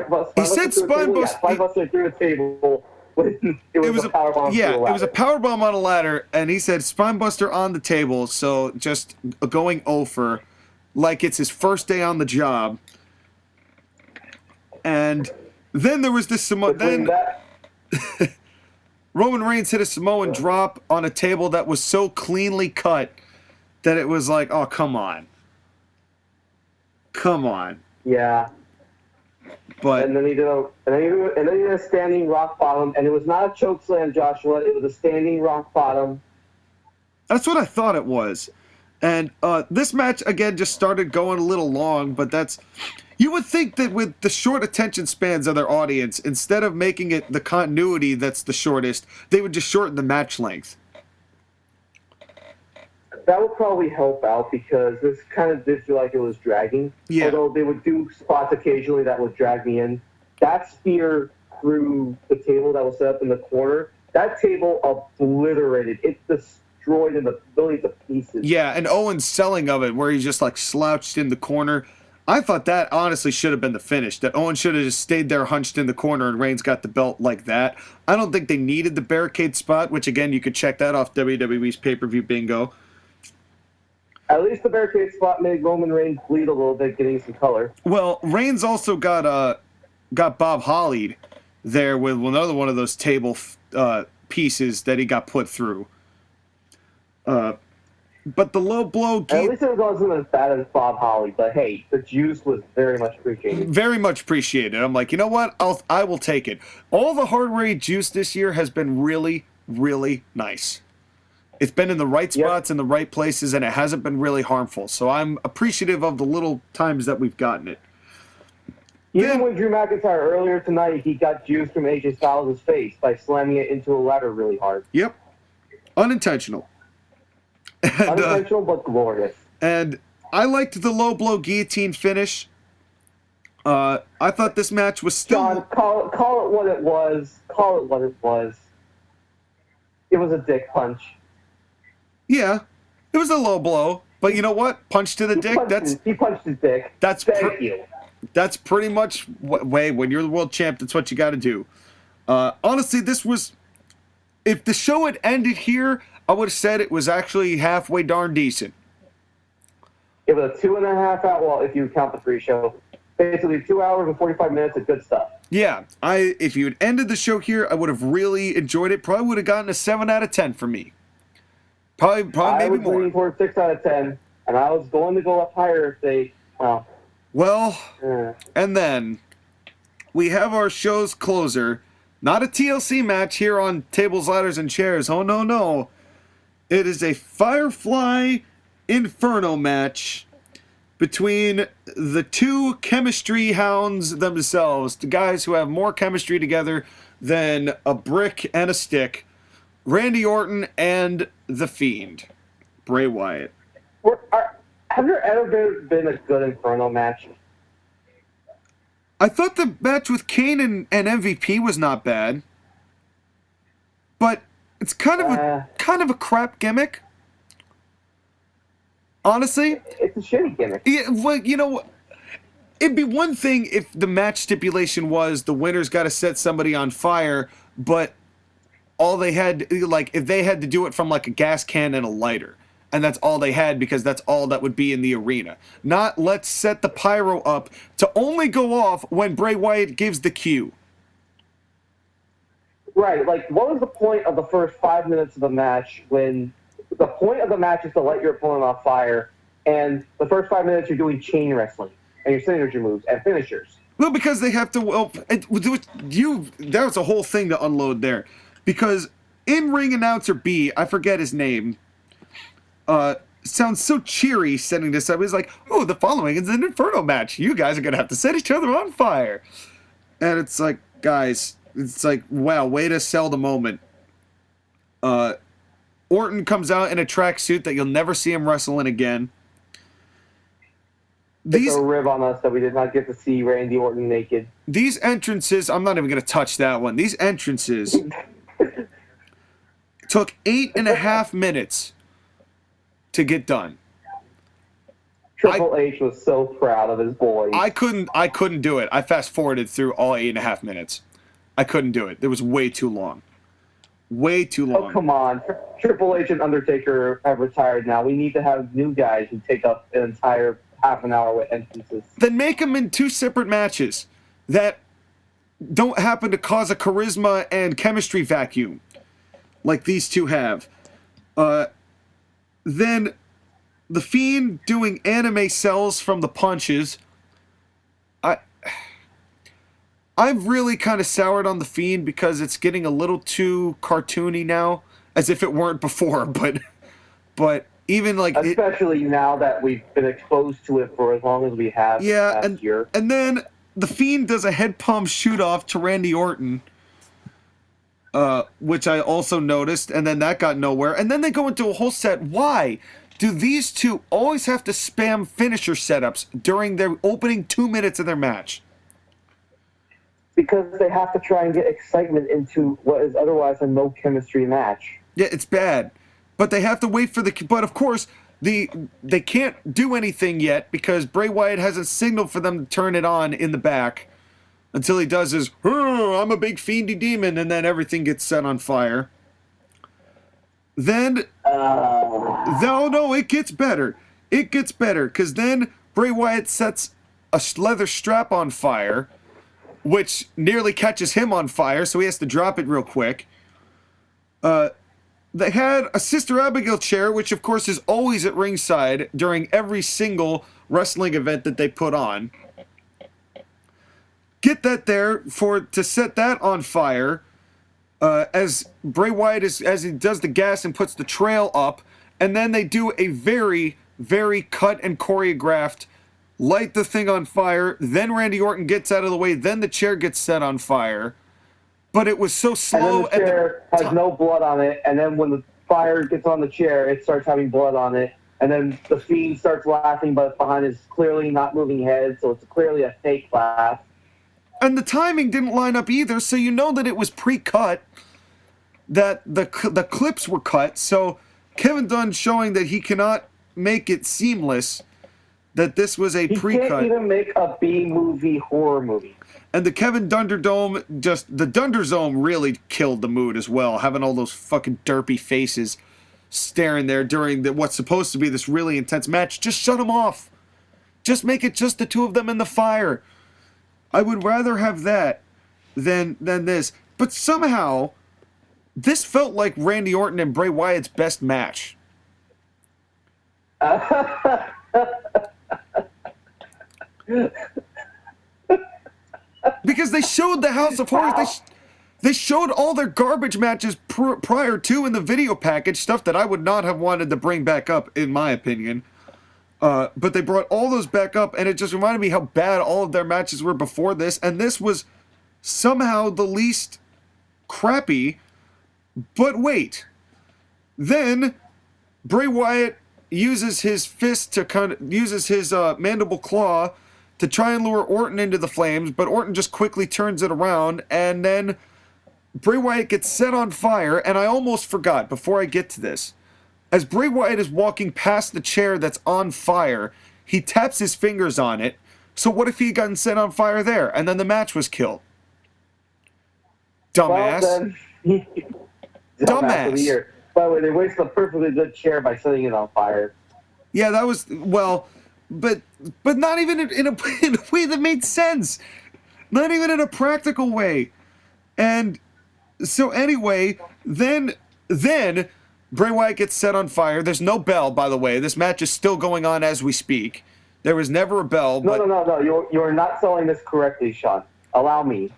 buster. He said spine buster. Spine buster through a table. It was a powerbomb. Yeah, through a ladder. It was a powerbomb on a ladder, and he said spine buster on the table. So just going over, like it's his first day on the job. And then there was this Roman Reigns hit a Samoan drop on a table that was so cleanly cut that it was like, oh, come on. Come on. Yeah. But and then he did a standing rock bottom, and it was not a choke slam, Joshua. It was a standing rock bottom. That's what I thought it was. And this match, again, just started going a little long, but that's... You would think that with the short attention spans of their audience, instead of making it the continuity that's the shortest, they would just shorten the match length. That would probably help out because this kind of did feel like it was dragging. Yeah. Although they would do spots occasionally that would drag me in. That spear through the table that was set up in the corner, that table obliterated. It destroyed in the millions of pieces. Yeah, and Owen's selling of it where he's just like slouched in the corner. I thought that honestly should have been the finish. That Owen should have just stayed there hunched in the corner and Reigns got the belt like that. I don't think they needed the barricade spot, which again, you could check that off WWE's pay-per-view bingo. At least the barricade spot made Roman Reigns bleed a little bit, getting some color. Well, Reigns also got Bob Hollied there with another one of those table pieces that he got put through. But the low blow... At least it wasn't as bad as Bob Holly, but hey, the juice was very much appreciated. Very much appreciated. I'm like, you know what? I will take it. All the hard rate juice this year has been really, really nice. It's been in the right Yep. spots, in the right places, and it hasn't been really harmful. So I'm appreciative of the little times that we've gotten it. Even when Drew McIntyre earlier tonight, he got juice from AJ Styles' face by slamming it into a ladder really hard. Yep. Unintentional. Unintentional, but glorious. And I liked the low blow guillotine finish. I thought this match was still... John, call it what it was. Call it what it was. It was a dick punch. Yeah, it was a low blow. But you know what? Punch to the dick, He punched his dick. Thank you. That's pretty much when you're the world champ, that's what you got to do. Honestly, this was... If the show had ended here, I would have said it was actually halfway darn decent. It was a 2.5 hour, well, if you count the pre-show. Basically 2 hours and 45 minutes of good stuff. Yeah, if you had ended the show here, I would have really enjoyed it. Probably would have gotten a 7 out of 10 for me. Probably maybe more. I was leaning towards 6 out of 10, and I was going to go up higher if they, and then we have our show's closer. Not a TLC match here on Tables, Ladders, and Chairs. Oh, no, no. It is a Firefly Inferno match between the two chemistry hounds themselves, the guys who have more chemistry together than a brick and a stick, Randy Orton and The Fiend, Bray Wyatt. Have there ever been a good Inferno match? I thought the match with Kane and MVP was not bad, but it's kind of a crap gimmick. Honestly, it's a shitty gimmick. Yeah, well, you know, it'd be one thing if the match stipulation was the winner's got to set somebody on fire, but all they had, like, if they had to do it from like a gas can and a lighter, and that's all they had because that's all that would be in the arena. Not let's set the pyro up to only go off when Bray Wyatt gives the cue. Right, like, what was the point of the first 5 minutes of the match when the point of the match is to light your opponent on fire, and the first 5 minutes you're doing chain wrestling, and your signature moves, and finishers? Well, because they have to, that was a whole thing to unload there. Because in-ring announcer B, I forget his name, sounds so cheery setting this up. He's like, oh, the following is an Inferno match. You guys are going to have to set each other on fire. And it's like, guys, it's like, wow, way to sell the moment. Orton comes out in a tracksuit that you'll never see him wrestle in again. It's a rib on us that we did not get to see Randy Orton naked. These entrances, I'm not even going to touch that one. These entrances took 8.5 minutes to get done. Triple H was so proud of his boys. I couldn't do it. I fast forwarded through all 8.5 minutes. I couldn't do it. It was way too long. Way too long. Oh, come on. Triple H and Undertaker have retired now. We need to have new guys who take up an entire half an hour with entrances. Then make them in two separate matches that don't happen to cause a charisma and chemistry vacuum like these two have. Then The Fiend doing anime cells from the punches. I've really kind of soured on The Fiend because it's getting a little too cartoony now, as if it weren't before, but even like... Especially now that we've been exposed to it for as long as we have last year. And then The Fiend does a head palm shoot-off to Randy Orton, which I also noticed, and then that got nowhere. And then they go into a whole set. Why do these two always have to spam finisher setups during their opening 2 minutes of their match? Because they have to try and get excitement into what is otherwise a no chemistry match. Yeah, it's bad. But they have to wait for the... But of course, they can't do anything yet because Bray Wyatt hasn't signaled for them to turn it on in the back until he does his, oh, I'm a big fiendy demon, and then everything gets set on fire. Then... No, it gets better. It gets better, because then Bray Wyatt sets a leather strap on fire, which nearly catches him on fire, so he has to drop it real quick. They had a Sister Abigail chair, which of course is always at ringside during every single wrestling event that they put on. Get that there to set that on fire. as Bray Wyatt as he does the gas and puts the trail up, and then they do a very, very cut and choreographed light the thing on fire. Then Randy Orton gets out of the way. Then the chair gets set on fire. But it was so slow. And then the chair has no blood on it. And then when the fire gets on the chair, it starts having blood on it. And then the Fiend starts laughing, but behind his clearly not moving head, so it's clearly a fake laugh. And the timing didn't line up either, so you know that it was pre-cut, that the clips were cut. So Kevin Dunn showing that he cannot make it seamless, that this was a pre-cut. He can't even make a B-movie horror movie. And the Kevin Dunderdome, the Dunderdome really killed the mood as well, having all those fucking derpy faces staring there during what's supposed to be this really intense match. Just shut them off. Just make it just the two of them in the fire. I would rather have that than this. But somehow, this felt like Randy Orton and Bray Wyatt's best match. Because they showed the House of Horrors. They showed all their garbage matches prior to in the video package, stuff that I would not have wanted to bring back up, in my opinion. But they brought all those back up, and it just reminded me how bad all of their matches were before this, and this was somehow the least crappy. But wait. Then Bray Wyatt uses his fist to uses his mandible claw to try and lure Orton into the flames, but Orton just quickly turns it around, and then Bray Wyatt gets set on fire, and I almost forgot, before I get to this, as Bray Wyatt is walking past the chair that's on fire, he taps his fingers on it, so what if he had gotten set on fire there, and then the match was killed? Dumbass. Well, then, dumbass of the year. By the way, they wasted a perfectly good chair by setting it on fire. Yeah, that was, well, but not even in a way that made sense. Not even in a practical way. And so anyway, then Bray Wyatt gets set on fire. There's no bell, by the way. This match is still going on as we speak. There was never a bell. No. You're not selling this correctly, Sean. Allow me.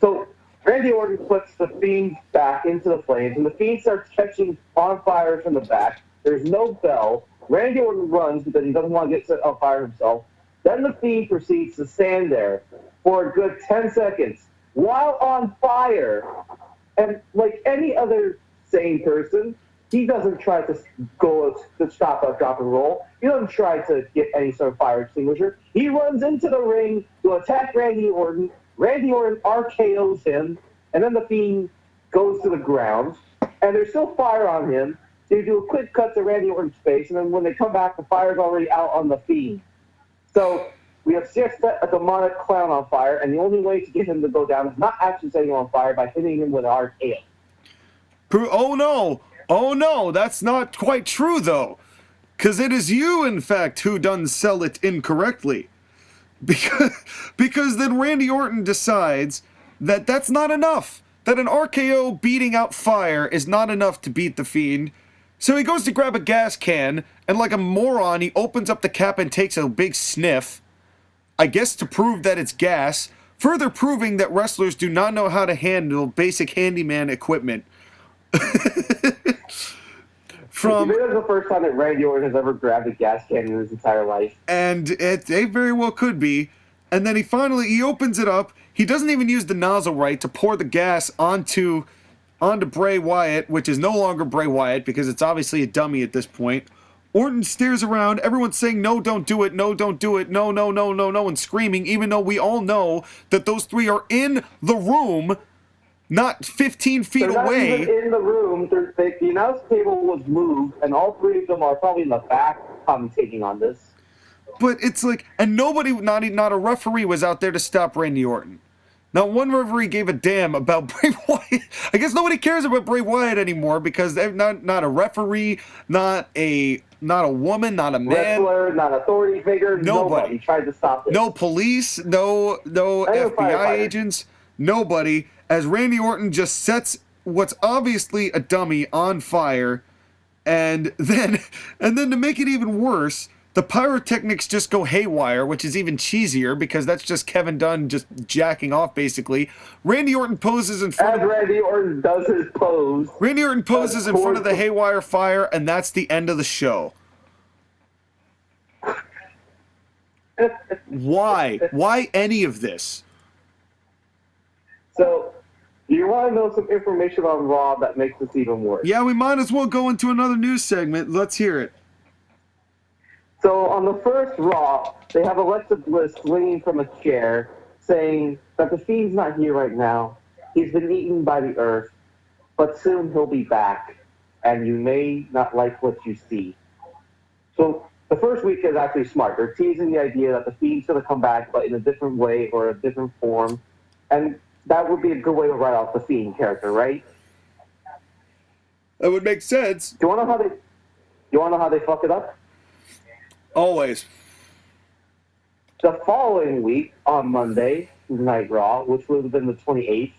So Randy Orton puts the Fiend back into the flames, and the Fiend starts catching on fire from the back. There's no bell. Randy Orton runs because he doesn't want to get set on fire himself. Then the Fiend proceeds to stand there for a good 10 seconds while on fire. And like any other sane person, he doesn't try to go to stop a drop and roll. He doesn't try to get any sort of fire extinguisher. He runs into the ring to attack Randy Orton. Randy Orton RKOs him, and then the Fiend goes to the ground, and there's still fire on him. They do a quick cut to Randy Orton's face, and then when they come back, the fire's already out on the Fiend. So we have just set a demonic clown on fire, and the only way to get him to go down is not actually setting him on fire by hitting him with an RKO. Oh no, that's not quite true though. Because it is you, in fact, who done sell it incorrectly. Because then Randy Orton decides that that's not enough. That an RKO beating out fire is not enough to beat the Fiend. So he goes to grab a gas can, and like a moron, he opens up the cap and takes a big sniff. I guess to prove that it's gas, further proving that wrestlers do not know how to handle basic handyman equipment. Maybe that's the first time that Randy Orton has ever grabbed a gas can in his entire life. And it very well could be. And then he opens it up. He doesn't even use the nozzle right to pour the gas onto Bray Wyatt, which is no longer Bray Wyatt because it's obviously a dummy at this point. Orton stares around. Everyone's saying, no, don't do it. No, don't do it. No, no, no, no, no, and screaming, even though we all know that those three are in the room, not 15 feet They're away. Not even in the room. The announce table was moved, and all three of them are probably in the back commentating on this. But it's like, and nobody, not a referee was out there to stop Randy Orton. Not one referee gave a damn about Bray Wyatt. I guess nobody cares about Bray Wyatt anymore because they're not a referee, not a woman, not a man. Wrestler, not authority figure. Nobody tried to stop it. No police, no FBI agents, nobody. As Randy Orton just sets what's obviously a dummy on fire, and then to make it even worse, The pyrotechnics just go haywire, which is even cheesier because that's just Kevin Dunn just jacking off, basically. Randy Orton poses in front of... Randy Orton does his pose. Randy Orton poses in front of the haywire fire, and that's the end of the show. Why? Why any of this? So, do you want to know some information on Raw that makes this even worse? Yeah, we might as well go into another news segment. Let's hear it. So on the first Raw, they have Alexa Bliss swinging from a chair, saying that the Fiend's not here right now. He's been eaten by the earth, but soon he'll be back, and you may not like what you see. So the first week is actually smart. They're teasing the idea that the Fiend's going to come back, but in a different way or a different form, and that would be a good way to write off the Fiend character, right? That would make sense. Do you want to know how they fuck it up? Always. The following week, on Monday, Night Raw, which would have been the 28th,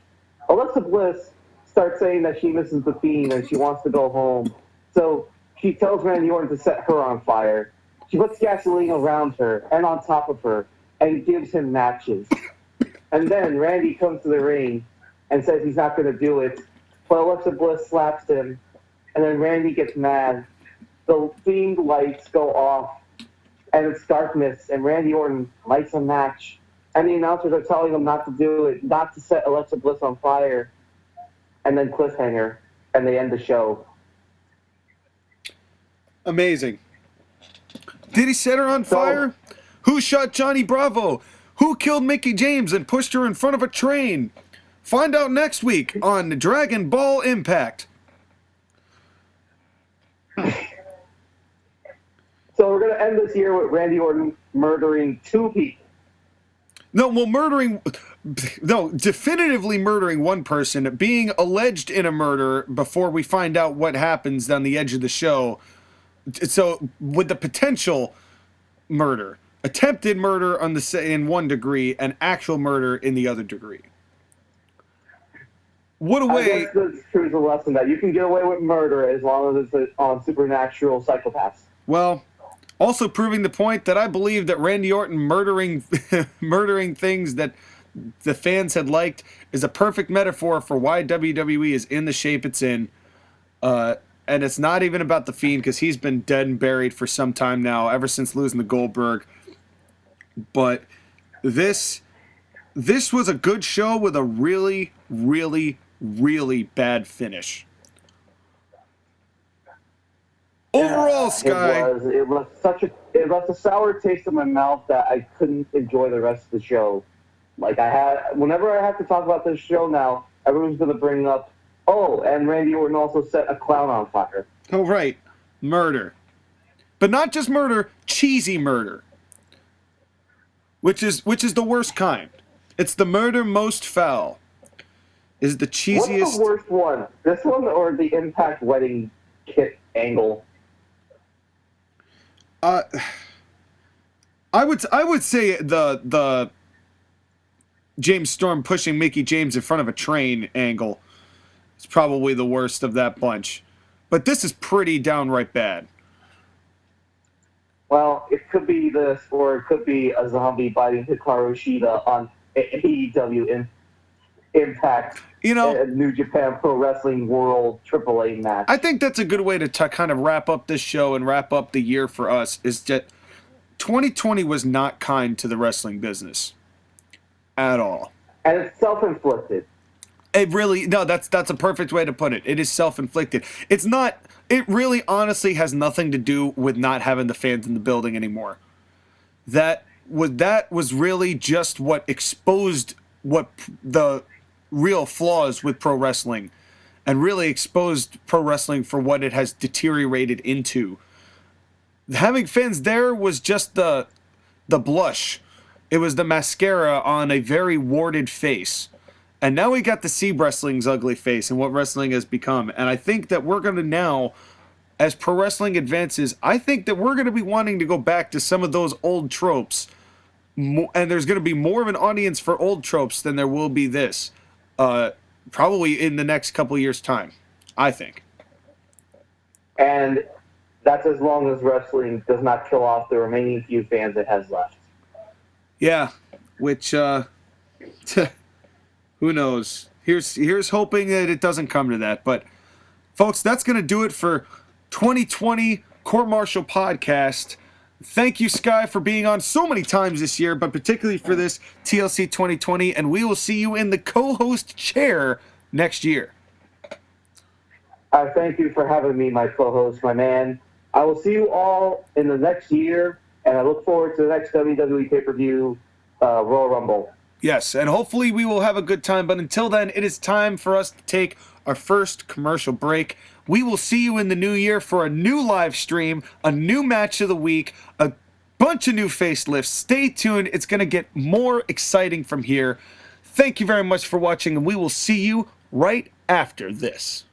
Alexa Bliss starts saying that she misses the Fiend and she wants to go home. So she tells Randy Orton to set her on fire. She puts gasoline around her and on top of her and gives him matches. And then Randy comes to the ring and says he's not going to do it. But Alexa Bliss slaps him. And then Randy gets mad. The Fiend lights go off. And it's darkness, and Randy Orton lights a match, and the announcers are telling him not to do it, not to set Alexa Bliss on fire, and then cliffhanger, and they end the show. Amazing. Did he set her on fire? Who shot Johnny Bravo? Who killed Mickie James and pushed her in front of a train? Find out next week on Dragon Ball Impact. So we're going to end this year with Randy Orton murdering 2 people. Definitively murdering one person, being alleged in a murder before we find out what happens on the edge of the show. So with the potential murder, attempted murder in one degree, and actual murder in the other degree. What a way! I guess this proves a lesson that you can get away with murder as long as it's on supernatural psychopaths. Well, also proving the point that I believe that Randy Orton murdering things that the fans had liked is a perfect metaphor for why WWE is in the shape it's in. And it's not even about the Fiend, because he's been dead and buried for some time now, ever since losing to Goldberg. But this was a good show with a really, really, really bad finish. Overall, Sky. It left a sour taste in my mouth that I couldn't enjoy the rest of the show. Whenever I have to talk about this show now, everyone's going to bring up, and Randy Orton also set a clown on fire. Oh, right. Murder. But not just murder, cheesy murder. Which is the worst kind. It's the murder most foul. Is the cheesiest. What's the worst one? This one or the Impact wedding kit angle? I would say the James Storm pushing Mickie James in front of a train angle is probably the worst of that bunch. But this is pretty downright bad. Well, it could be this, or it could be a zombie biting Hikaru Shida on AEW Impact. New Japan Pro Wrestling World AAA match. I think that's a good way to kind of wrap up this show and wrap up the year for us, is that 2020 was not kind to the wrestling business at all. And it's self-inflicted. That's a perfect way to put it. It is self-inflicted. It really honestly has nothing to do with not having the fans in the building anymore. That was really just what exposed what the real flaws with pro wrestling, and really exposed pro wrestling for what it has deteriorated into. Having fans there was just the blush. It was the mascara on a very warded face. And now we got to see wrestling's ugly face and what wrestling has become. And I think that we're going to now, as pro wrestling advances, I think that we're going to be wanting to go back to some of those old tropes. And there's going to be more of an audience for old tropes than there will be this. Probably in the next couple years' time, I think. And that's as long as wrestling does not kill off the remaining few fans it has left. Yeah, which who knows? Here's hoping that it doesn't come to that. But folks, that's going to do it for 2020 Court-Martail podcast. Thank you, Sky, for being on so many times this year, but particularly for this TLC 2020, and we will see you in the co-host chair next year. Thank you for having me, my co-host, my man. I will see you all in the next year, and I look forward to the next WWE pay-per-view Royal Rumble. Yes, and hopefully we will have a good time, but until then, it is time for us to take our first commercial break. We will see you in the new year for a new live stream, a new match of the week, a bunch of new facelifts. Stay tuned. It's going to get more exciting from here. Thank you very much for watching, and we will see you right after this.